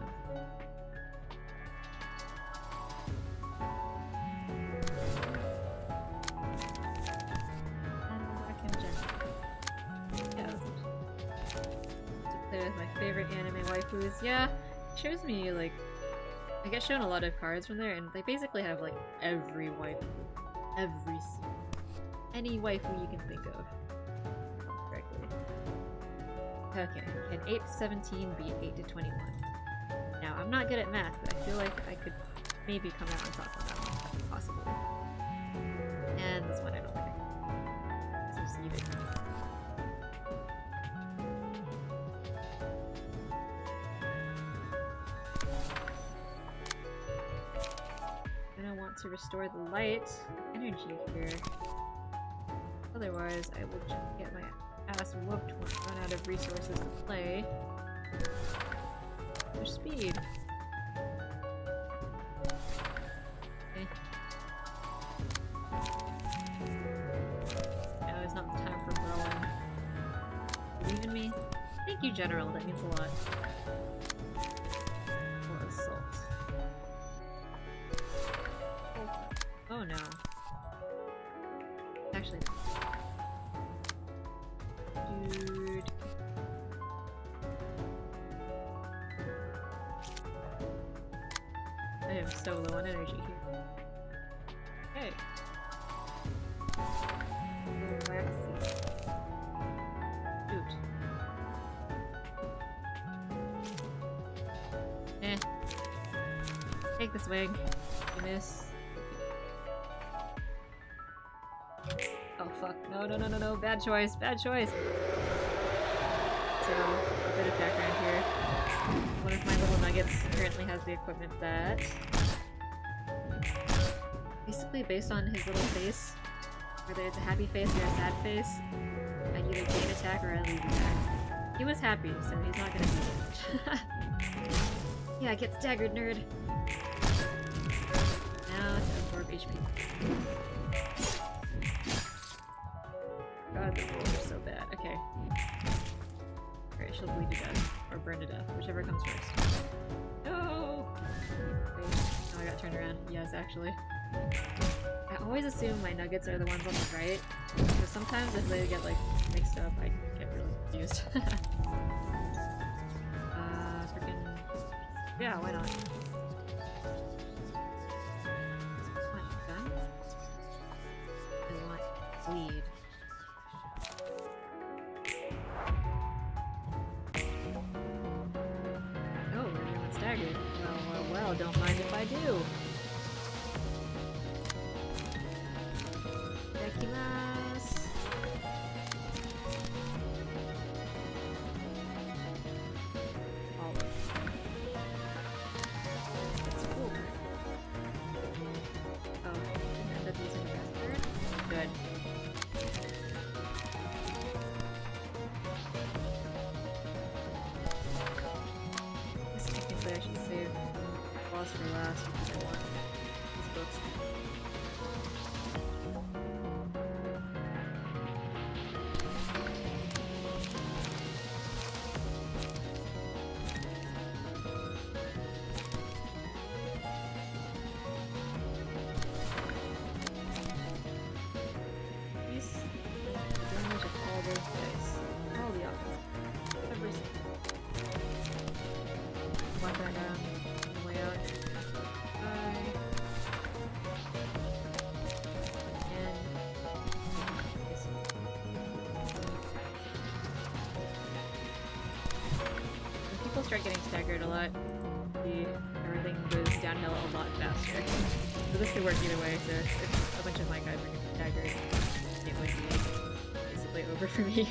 waifus. Yeah, it shows me, like, I get shown a lot of cards from there, and they basically have, like, every waifu. Any waifu you can think of. Correctly. Okay, can 8 to 17 beat 8 to 21? Now, I'm not good at math, but I feel like I could maybe come out on top of that one, if possible. And this one I don't think. This is even. I'm gonna want to restore the light energy here. Otherwise, I will just get my ass whooped when I run out of resources to play. Push speed. Okay. Now is not the time for brawling. Believe in me? Thank you, General. That means a lot. Or assault. Oh no. Actually, no. Dude. I am so low on energy here. Okay. Waxy. Shoot. Eh. Take this wing. You miss. Oh fuck. No, no, no, no, no. Bad choice. Bad choice. So, a bit of background here. One of my little nuggets currently has the equipment that... basically based on his little face, whether it's a happy face or a sad face, I either gain attack or I lose attack. He was happy, so he's not gonna do it. Yeah, get staggered, nerd! Now to absorb HP. God, the rolls are so bad. Okay. Alright, she'll bleed to death. Or burn to death, whichever comes first. No! Wait, no, I got turned around. Yes, actually. I always assume my nuggets are the ones on the right, because sometimes if they get, like, mixed up, I get really confused. Freaking... yeah, why not? What, gun? I want bleed. Oh, everyone's staggered. Well, don't mind if I do. Dekimasu. All of it. That's cool. Oh, I end up using the bastard. Good. Guess technically I should save the boss for last because I want these books. These damage of all those dice. All the options. Every single. Walk that down on the way out. Bye. And when people start getting staggered a lot, everything goes downhill a lot faster. So this could work either way, so if a bunch of my guys are getting staggered, it would be basically over for me.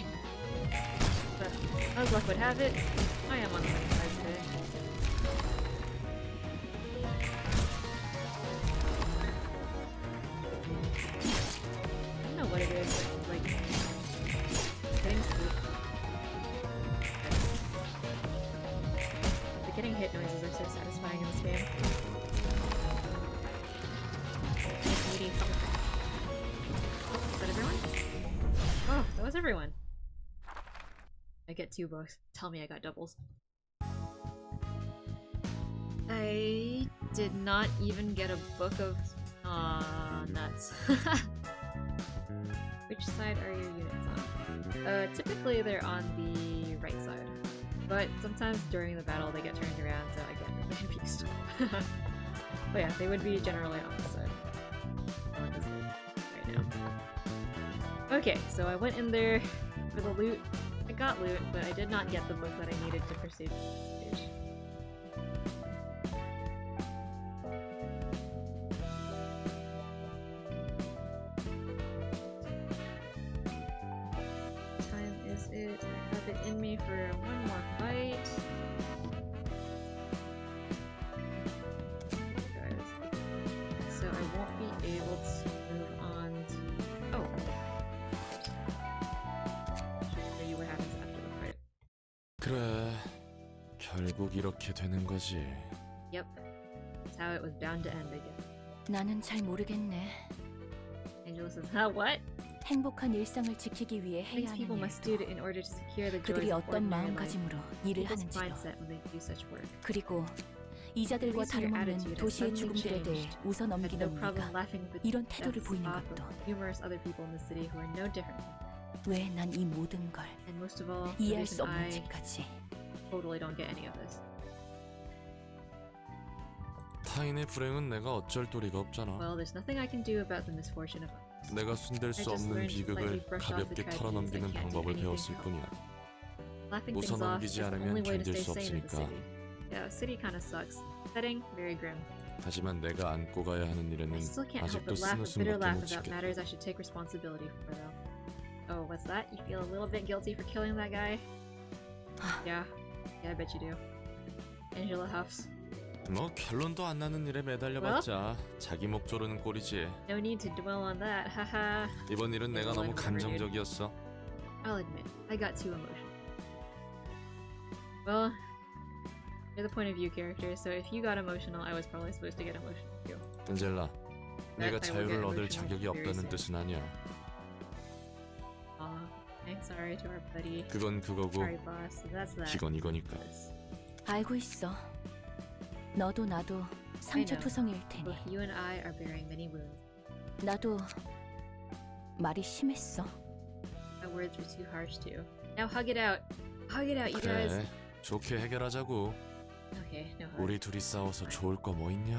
But as luck would have it, I am on the winning side today. I don't know what it is, but, like, getting the getting hit noises are so satisfying in this game. Meaty thump. Oh, is that everyone? Oh, that was everyone. I get 2 books. Tell me I got doubles. I did not even get a book of... aw, nuts. Which side are your units on? Typically they're on the right side. But sometimes during the battle they get turned around, so I get really confused. But yeah, they would be generally opposite. Right now. Okay, so I went in there for the loot. I got loot, but I did not get the book that I needed to proceed to the stage. What time is it? I have it in me for one more fight. Guys. So I won't be able to move on to... Oh! Show you what happens after the fight. 그래, 결국 이렇게 되는 거지. Yep. That's how it was bound to end again. 나는 잘 모르겠네. Angela says, huh, what? 행복한 일상을 지키기 위해 Things 해야 people 하는 must do 일도, in order to secure the joys 그들이 of 어떤 ordinary life. 마음가짐으로 일을 People's 하는지도, mindset when they do such work. 그리고 이자들과 Increasing your 다름없는 attitude has 도시의 suddenly 죽음들에 대해 changed. 웃어 Had no 넘기던 problem 네가 laughing with 이런 태도를 death's 보이는 off 것도, of numerous other people in the city who are no different. 왜 난 이 모든 걸 And most of all, the 이해할 수 reason I 없는지까지. totally don't get any of this. 타인의 불행은 내가 어쩔 도리가 없잖아. Well, there's nothing I can do about the misfortune of others. 내가 손댈 수 I just 없는 learned to 비극을 lightly brush off the 가볍게 tragedies. 털어넘기는 I can't do 방법을 anything 배웠을 to help. 뿐이야. Laughing things off 웃어넘기지 is the 않으면 only way to 견딜 stay 수 sane in the 없으니까. city. Yeah, city kind of sucks. Setting, very grim. 하지만 내가 안고 가야 하는 일에는 I still can't help 아직도 but laugh a bitter 쓴웃음밖에 laugh 못 about 짓겠다. matters I should take responsibility for, though. Oh, what's that? You feel a little bit guilty for killing that guy? Yeah. Yeah, I bet you do. Angela huffs. 뭐 결론도 안 나는 일에 매달려봤자 자기 목 조르는 꼴이지. No need to dwell on that, haha. 이번 일은 내가 너무 감정적이었어. I'll admit, I got too emotional. Well, you're the point of view character, so if you got emotional, I was probably supposed to get emotional too. 엔젤라, I will 내가 get 자유를 얻을 emotional 자격이 very 없다는 soon. 뜻은 아니야. Aw, I'm sorry to our buddy. 그건 그거고 Sorry, boss. So that's that. 이건 이거니까. 알고 있어. 너도 나도 상처투성이일 테니. Both you and I are bearing many wounds. 나도 말이 심했어. My words were too harsh too. Now hug it out. Hug it out, you guys. 그래, 좋게 해결하자고. Okay, no hug. 우리 둘이 싸워서 좋을 거 뭐 있냐?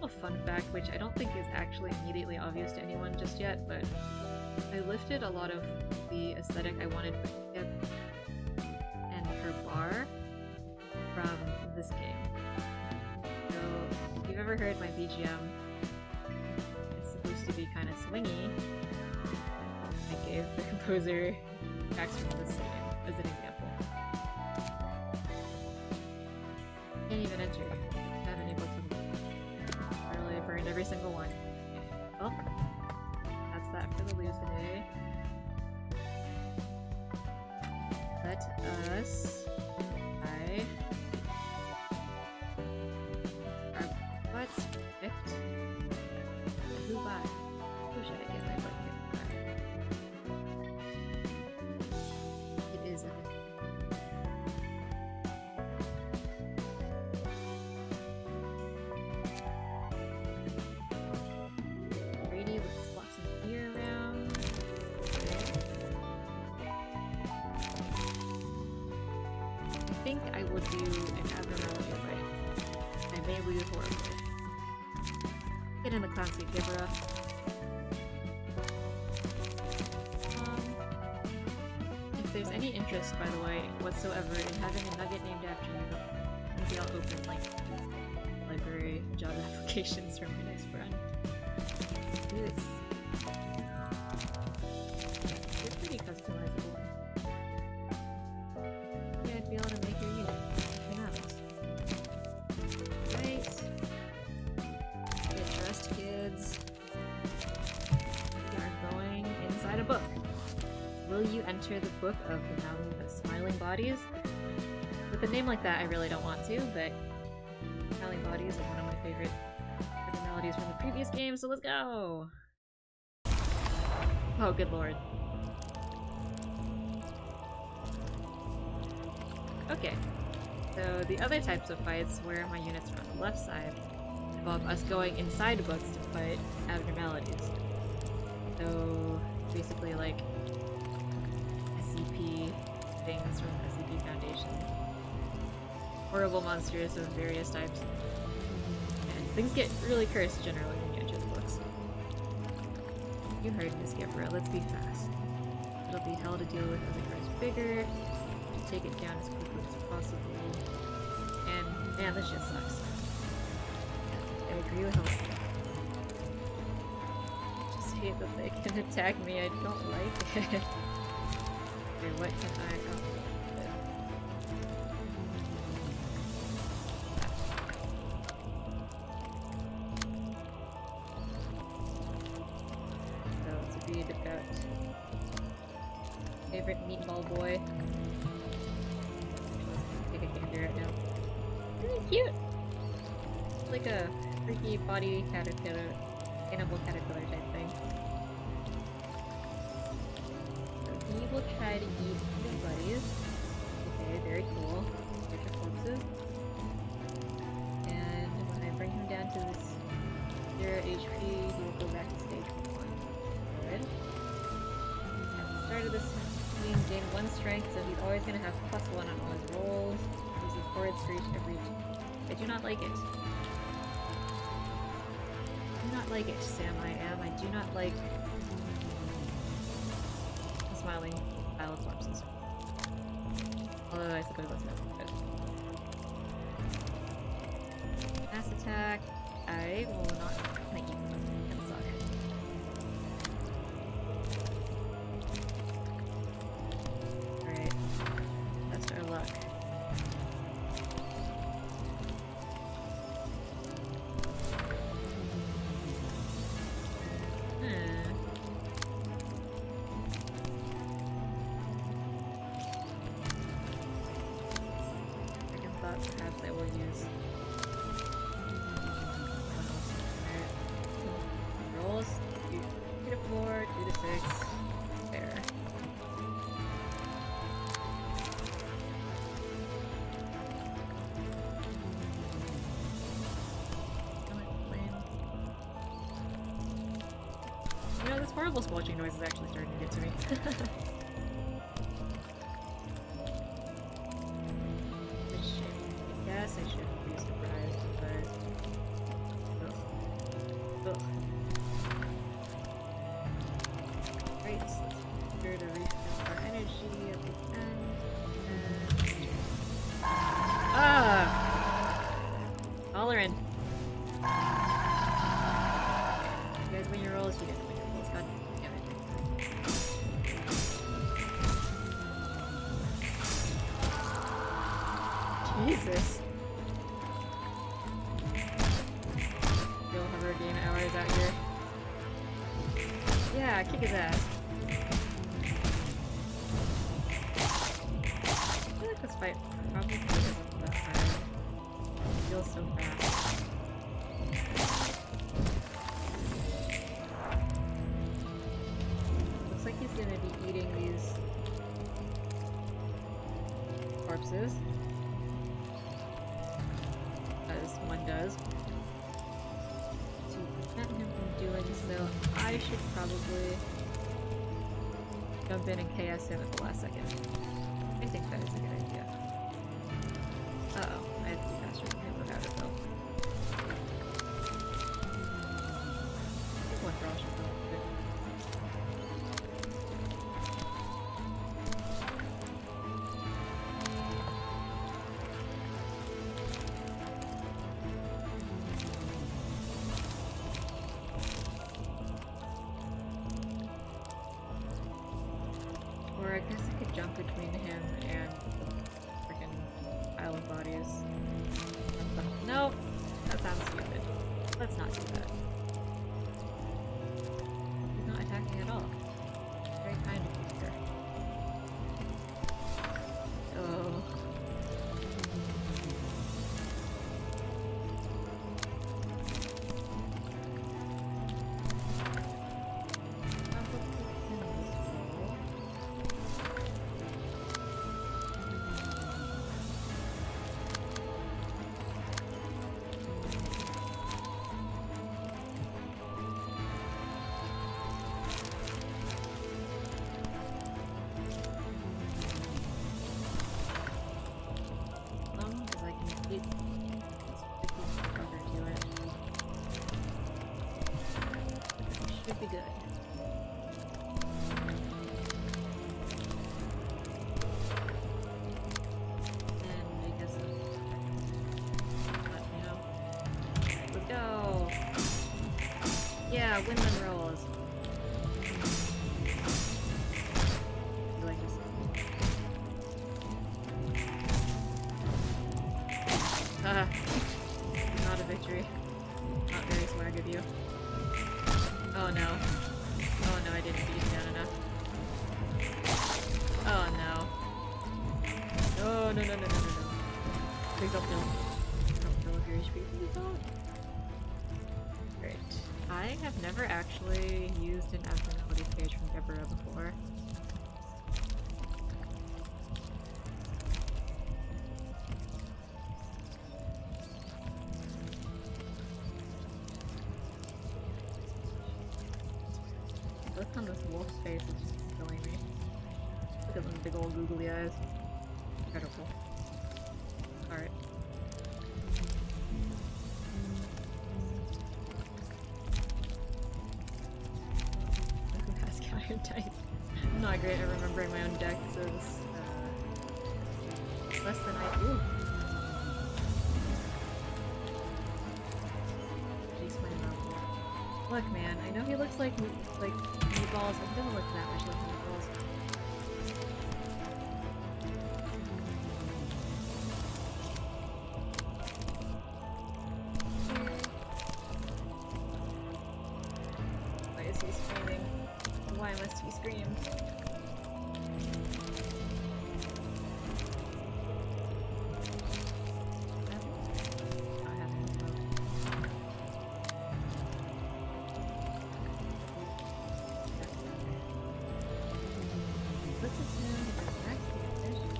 A fun fact, which I don't think is actually immediately obvious to anyone just yet, but I lifted a lot of the aesthetic I wanted for Kip and her bar from this game. So, if you've ever heard my BGM, it's supposed to be kind of swingy. I gave the composer tracks from this game as an example. Can't even enter. I haven't able to. Literally burned every single one. Okay. Well, that's that for the lose today. Let us try our butts picked. Who by? Who should I get my butt picked by? It is a Brady, let's swap some gear around. I think I will do an abnormality fight. I may lose horribly. Get in the clown seat, Gibra. If there's any interest, by the way, whatsoever in having a nugget named after you, maybe I'll open like library job applications for my next friend. This. They're pretty customizable. Yeah, I'd be able to make your unit. Who knows? Right. Get dressed, kids. We are going inside a book. Will you enter the book of the Smiling Bodies? With a name like that, I really don't want to, but Smiling Bodies is one of my favorite abnormalities from the previous game, so let's go! Oh, good lord. Okay, so the other types of fights where my units are on the left side involve us going inside books to fight abnormalities. So basically, like, I things from SCP Foundation. Horrible monsters of various types. And things get really cursed generally when you enter the books. You heard, Miss Gabrielle, let's be fast. It'll be hell to deal with as it grows bigger. To take it down as quickly as possible. And man, this shit sucks. I agree with Elsie. I just hate that they can attack me. I don't like it. Okay, what can I help with? So let's read about favorite meatball boy. Take a gander right now. Really cute! It's like a freaky body caterpillar, cannibal caterpillar type thing. So he will try to eat his buddies. Okay, very cool. Get your corpses. And when I bring him down to this 0 HP, he will go back to stage 1. Good. At the start of this he gain 1 strength, so he's always going to have +1 on all his rolls. Uses forward screech every. I do not like it. I do not like it, Sam. I do not like the smiling pile of corpses. Although I suppose that's not good. Mass attack. I will not eat them. That suck. Alright. That's our luck. Second thought, perhaps I will use rolls. 2 to 4, 2 to 6. There. You know, this horrible squelching noise is actually starting to get to me. Which, I guess I shouldn't be surprised, but... Ugh. Ugh. Great, so let's be sure to refill our energy at the end. And... Ah! Tolerant. You guys win your rolls, you didn't win your rolls. God damn it. Jesus. Still hover game hours out here. Yeah, kick his ass. I feel like this fight probably isn't that hard. It feels so fast. Looks like he's gonna be eating these corpses. As one does. To prevent him from doing so, I should probably jump in and KS him at the last second. I think that is a good idea. Uh-oh, I have to be faster than him without it though. I think one for all should go good. Or I guess I could jump between him and the freaking pile of bodies. Nope, that sounds stupid. Let's not do that. He's not attacking at all. Very kind of you, sir. Oh. should be good. And I guess you know. Let's go. Yeah, windman rolls. You like this? Not a victory. Not very swag of you. Oh no. Oh no, I didn't beat him down enough. Oh no. No, no, no, no, no, no, no. Please don't kill. Don't kill if your HP. Please don't. Great. I have never actually used an abnormality page from Deborah before. Look on this wolf's face, it's just killing me. Look at them big old googly eyes. Incredible. Alright. Who has counter dice? I'm not great at remembering my own deck, so this, less than ooh. Jeez, my mouth. Look, man, I know he looks like meatballs, but he doesn't look that much like meatballs. Why is he screaming? Why must he scream? Let's assume the next position.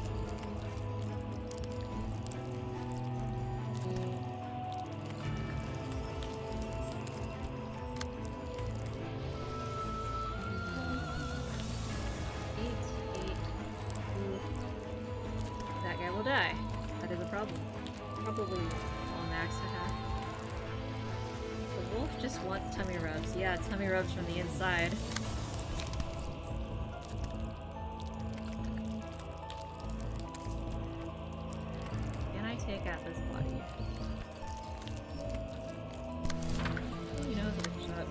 That guy will die. That is a problem. Probably all max attack. The wolf just wants tummy rubs. Yeah, tummy rubs from the inside. Take out this body. Who knows what a shot?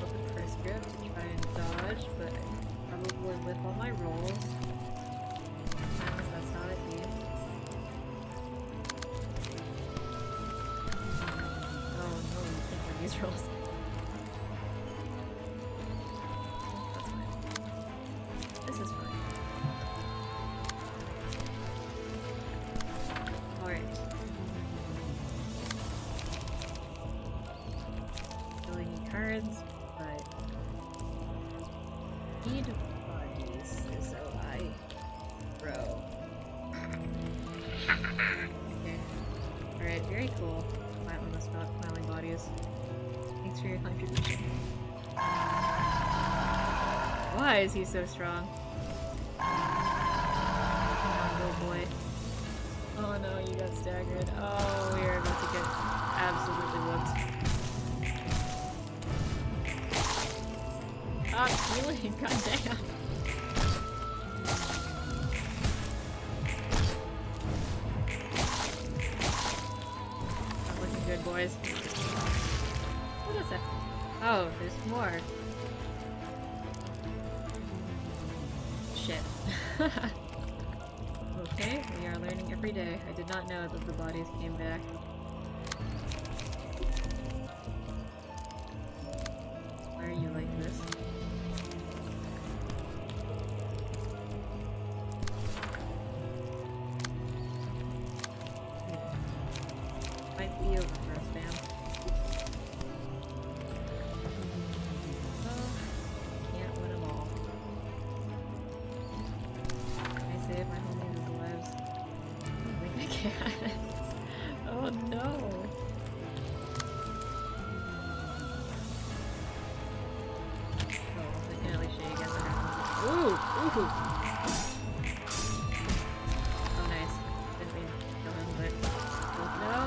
Open first grip to try and dodge, but probably with all my rolls. That's how it be. These rolls. That's fine. This is fine. Alright. Really need cards, but need bodies, so I row. Okay. Alright, very cool. Smiling bodies. Thanks for your contribution. Why is he so strong? Come on, little boy. Oh no, you got staggered. Oh, we are about to get absolutely whooped. Stop healing, goddamn. Not looking good, boys. What is that? Oh, there's more. Shit. Okay, we are learning every day. I did not know that the bodies came back. Why are you like this? Might be over for us, fam. Can't win them all. Can I save my homies' lives? I don't think I can. Oh no! Oh, Poof. Oh, nice. Didn't mean to kill him, but... Oh, no!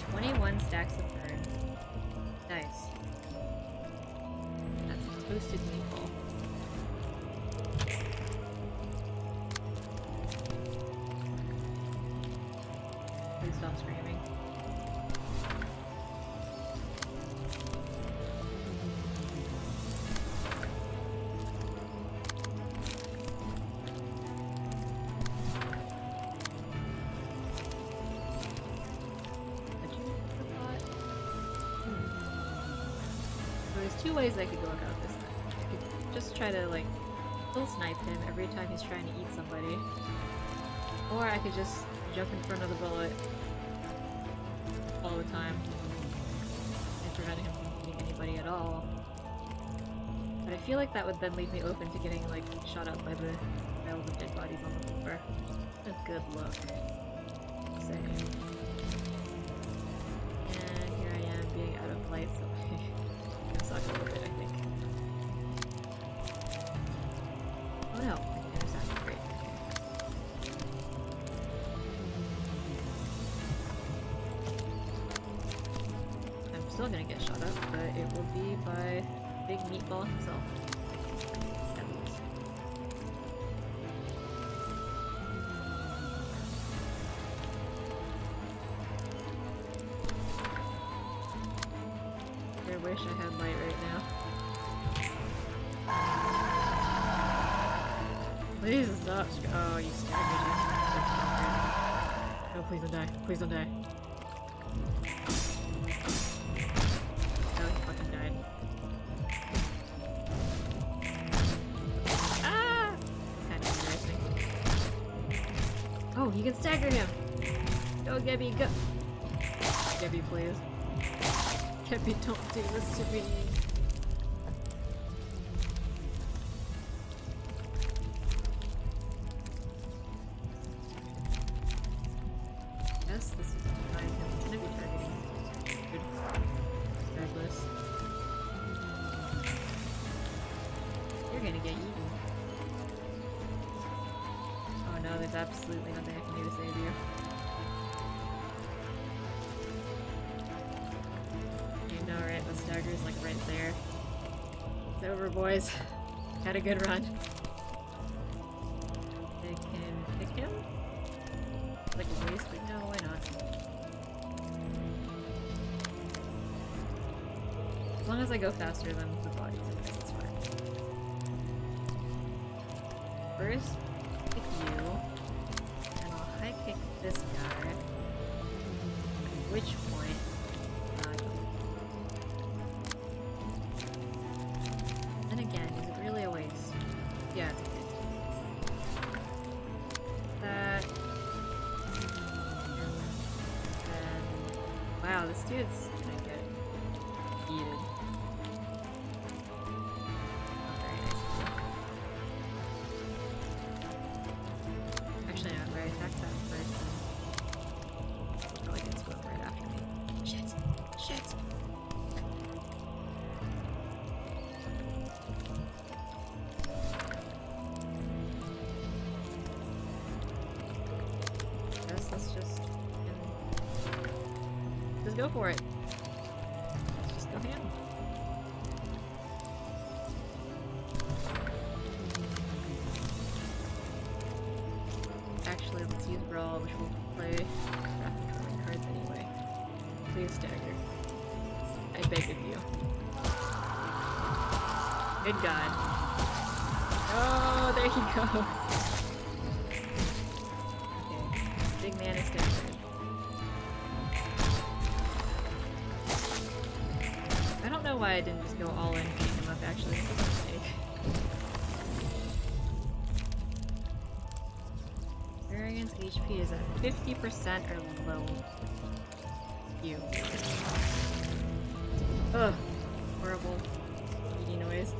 21 stacks of burn. Nice. That's boosted me full. Please stop screaming. There's two ways I could go about this. I could just try to like full snipe him every time he's trying to eat somebody. Or I could just jump in front of the bullet all the time and prevent him from eating anybody at all. But I feel like that would then leave me open to getting like shot up by the piles of dead bodies on the floor. A good look. Same. And here I am being out of light, so gonna suck a little bit, I think. Oh no, I can intercept. Great. I'm still gonna get shot up, but it will be by Big Meatball himself. At least. I wish I had light right now. Please stop. Oh, you staggered me. Oh, please don't die. Please don't die. Oh, he fucking died. Ah! Kind of embarrassing. Oh, you can stagger him! Go, Gabby, go! Gabby, please. Gabby, don't do this to me. Yes, this is fine. I'm gonna be targeting. Good. Regardless. You're gonna get eaten. Oh no, there's absolutely nothing I can do to save you. You know, right? The stagger's like right there. It's over, boys. Had a good run. They can pick him? Like a waste, but no, why not? As long as I go faster than the bodies, I guess it's fine. First, pick you, and I'll high kick this guy. At which point, then again, is it really a waste? Yeah, it's a waste. That. And wow, this dude's gonna get yeeted. Not very nice of you. Actually, no, where I attacked that first, he'll probably get squirmed right after me. Shit! Shit! Guess let's just go for it. Let's just go ham. Actually, let's use Brawl, which will play craft controlling cards anyway. Please stagger. I beg of you. Good God. Oh, there he goes. Okay, big man is staggered. I don't know why I didn't just go all in beating him up, actually. It's a mistake. Variance HP is at 50% or low. You. Ugh. Horrible eating noise.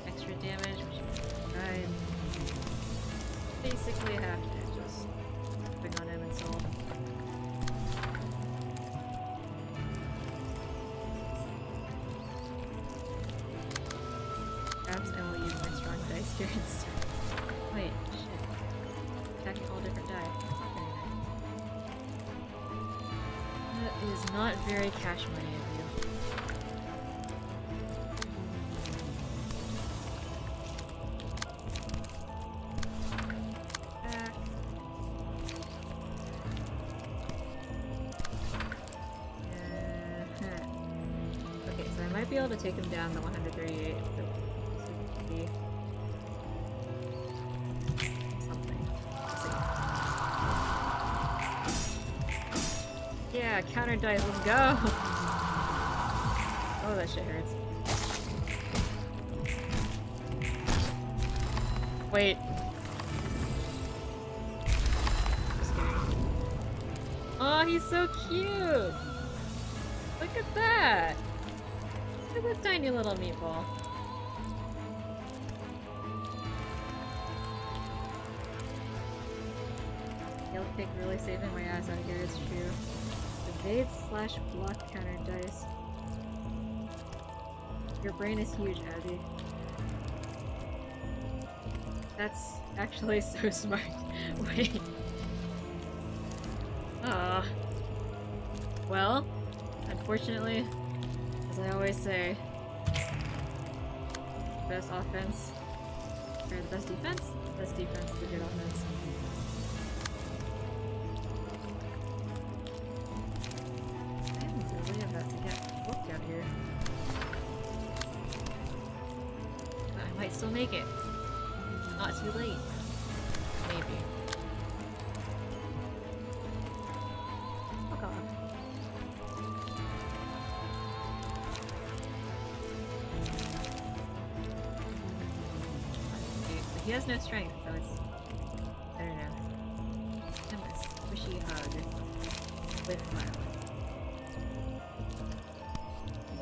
Extra damage, which die. That's not very nice. That is not very cash money of you. Back. Okay, so I might be able to take him down to 138. So be something. Let's see. Yeah, counter dice, let's go! Oh, that shit hurts. Wait. Just kidding. Oh, he's so cute! Look at that! Look at that tiny little meatball. He'll kick really saving my ass out here, it's true. Evade slash block counter dice. Your brain is huge, Abby. That's actually so smart. Wait. Well, unfortunately, as I always say, best offense, or the best defense? Best defense is a good offense. I am really about to get booked out here. But I might still make it. Not too late. Maybe. Fuck off. But he has no strength, so it's... I don't know. Kind of a squishy hug with violence.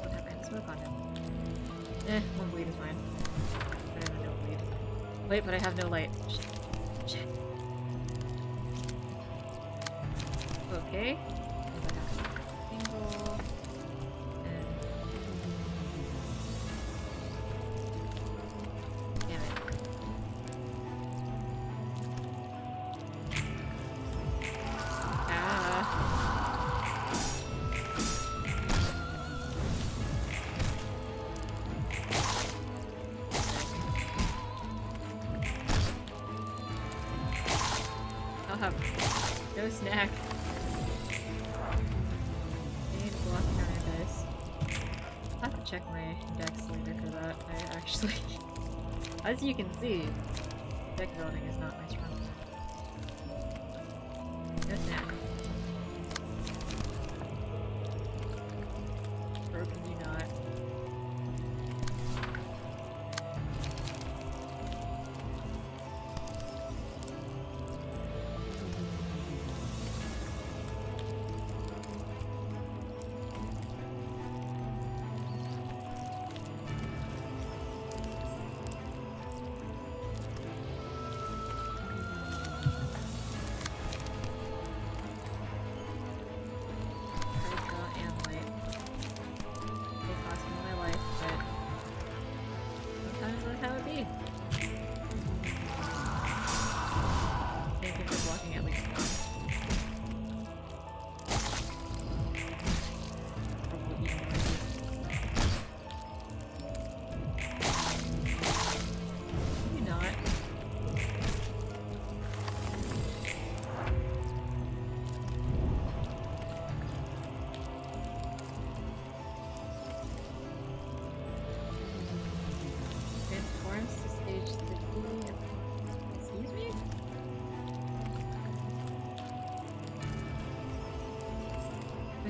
Don't have any smoke on him. One bleed is fine. Better than no bleed. Wait, but I have no light. Shit. Shit. Okay. Single. And... Damn it. Ah. I'll have no snack. Need block counter dice. I'll have to check my dex later for that. I actually, as you can see, deck building is not my strong point. No snack. Broken you not.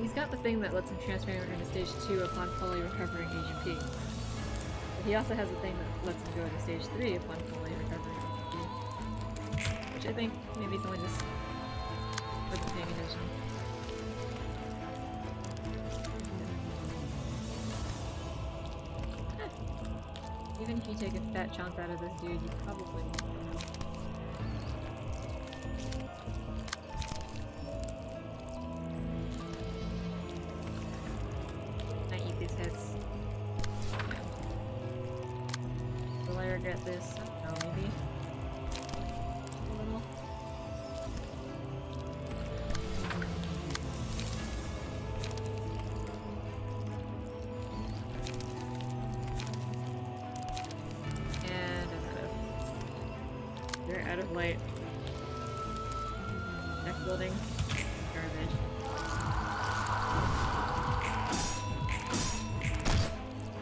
He's got the thing that lets him transform into stage 2 upon fully recovering AGP. But he also has the thing that lets him go into stage 3 upon fully recovering AGP. Which I think maybe someone just wasn't paying attention. Even if you take a fat chunk out of this dude, you probably won't. Will I regret this? I don't know, maybe. A little. light. Deck building. Garbage.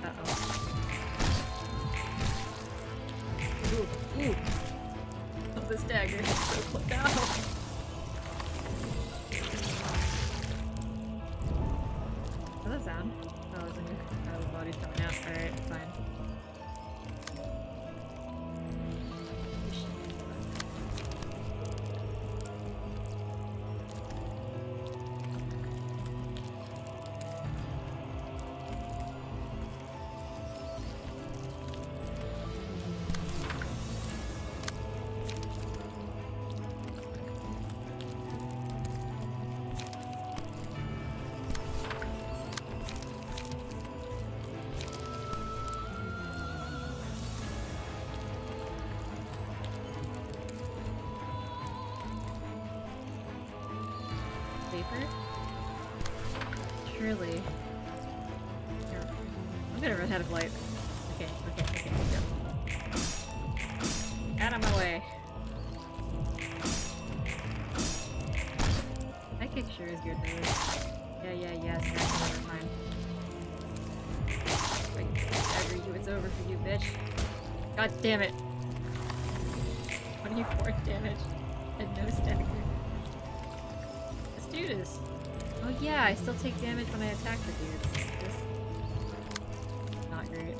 Uh-oh. Ooh, ooh! Oh, this dagger is so close now! What's that sound? Oh, it's a new the body's coming out. Alright, fine. Paper? Surely. Here. I'm gonna run out of light. Okay, go. Out of my way. That kick sure is good though. Yeah, snap over time. Wait, dagger you, it's over for you, bitch. God damn it. 24 damage and no stagger. Let's do this. Oh yeah, I still take damage when I attack the dudes. This not great.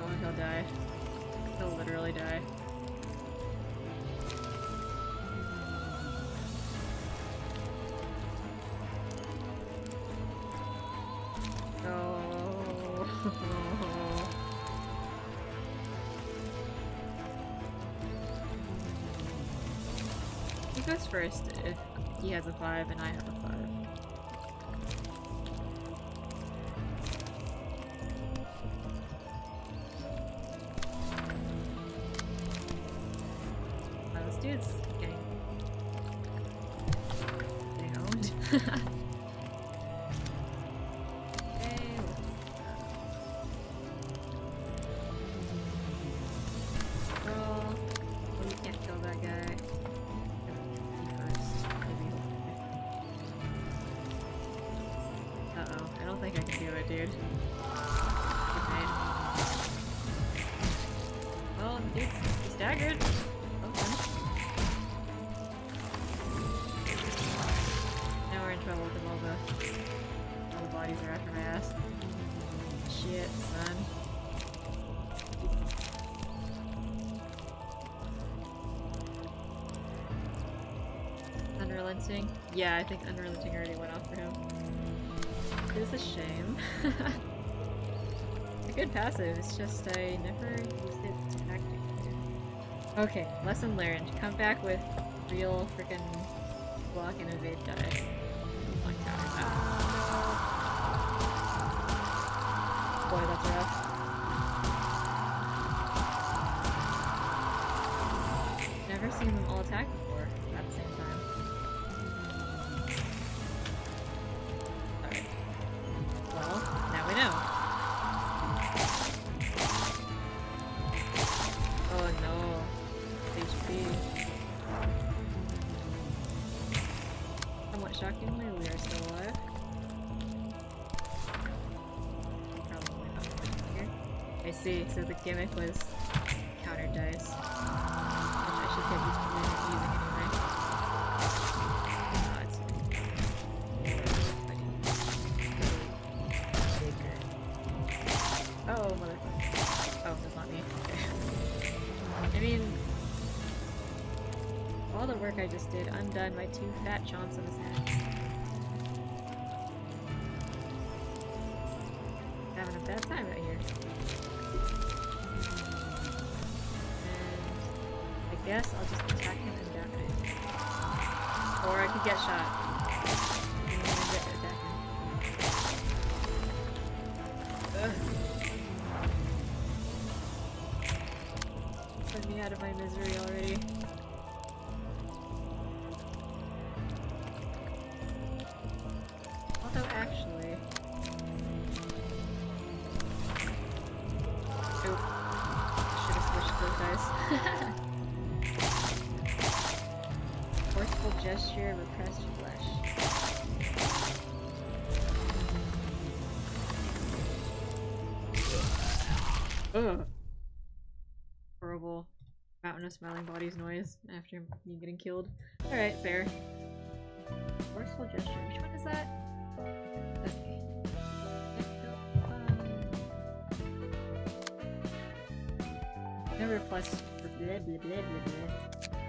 Oh, he'll die. He'll literally die. Oh. He goes first if he has a 5 and I have a 5. Wow, this dude's getting owned. Okay, let's roll. Oh, you can't kill that guy. Uh-oh, I don't think I can do it, dude. Okay. Well, he's staggered. Okay. Now we're in trouble because all the bodies are after my ass. Shit, son. Unrelenting? Yeah, I think Unrelenting already went off for him. It's a shame. It's a good passive, it's just I never used it tactically. Okay, lesson learned. Come back with real freaking block and evade die. On counter. Boy, that's rough. Never seen them all attack before at the same time. Alright. Well, now we know. Oh no. HP. Somewhat shockingly, we are still alive. Probably not here. I see, so the gimmick was counter dice. Which I should get used to using anyway. It's oh, motherfucker. Oh, that's not me. Okay. I mean, all the work I just did undone my 2 fat chomps in his head. Having a bad time out here. And I guess I'll just attack him and down him. Or I could get shot. And then get to attack him. Ugh. Put me out of my misery already. Although actually... Oop. I should have switched the gesture, repressed flesh. Ugh. Horrible mountain of smiling bodies noise after me getting killed. Alright, fair. Forceful gesture. Which one is that? Okay. No repressed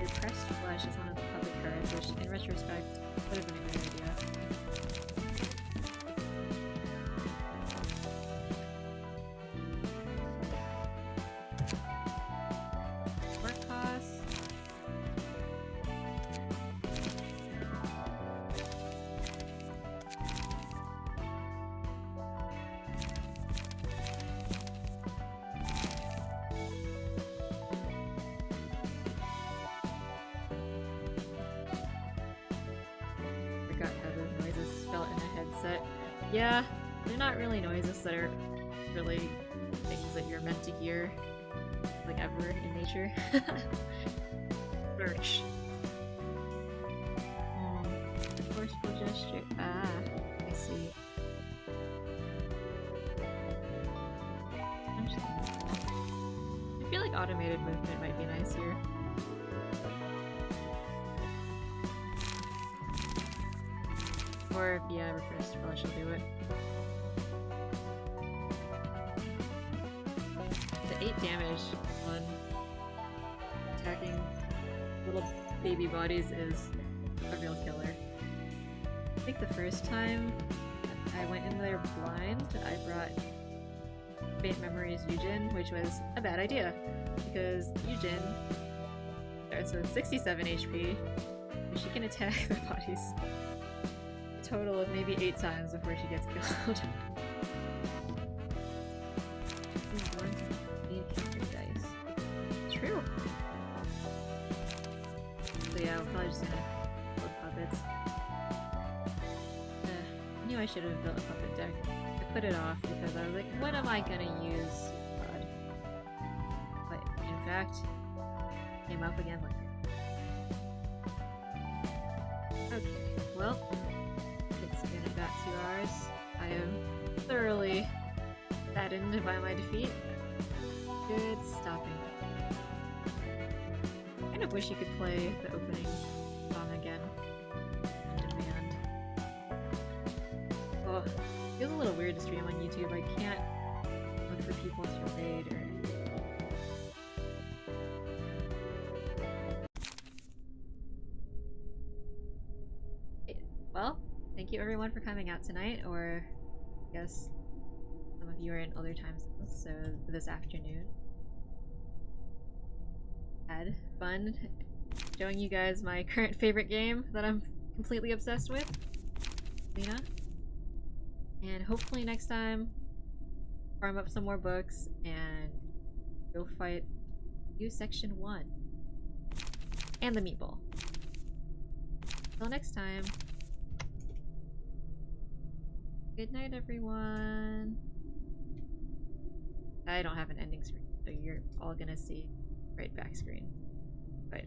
repressed flesh is one of the puppet cards, which in retrospect would have been a good idea. Work costs. Forgot how those noises felt in a headset. Yeah, they're not really noises that are really things that you're meant to hear, like ever in nature. Flourish. Forceful gesture. Ah, I see. Punch them. I feel like automated movement might be nice here. Or, yeah, repressed flesh will do it. The 8 damage on attacking little baby bodies is a real killer. I think the first time I went in there blind, I brought Faint Memories Yujin, which was a bad idea, because Yujin starts with 67 HP, and she can attack the bodies a total of maybe 8 times before she gets killed. True. So yeah, we're probably just gonna build puppets. I knew I should have built a puppet deck. I put it off because I was like, what am I gonna use? God. But in fact, came up again later. Okay, well, it's been about 2 hours. I am thoroughly saddened by my defeat. Good stopping. I kind of wish you could play the opening song again. On demand. Oh, it feels a little weird to stream on YouTube. I can't look for people to raid or... Well, thank you everyone for coming out tonight, or I guess some of you are in other time zones, so this afternoon. Had fun showing you guys my current favorite game that I'm completely obsessed with, Lena. And hopefully next time, farm up some more books and go fight you Section 1 and the meatball. Till next time. Good night, everyone. I don't have an ending screen, so you're all gonna see right back screen. But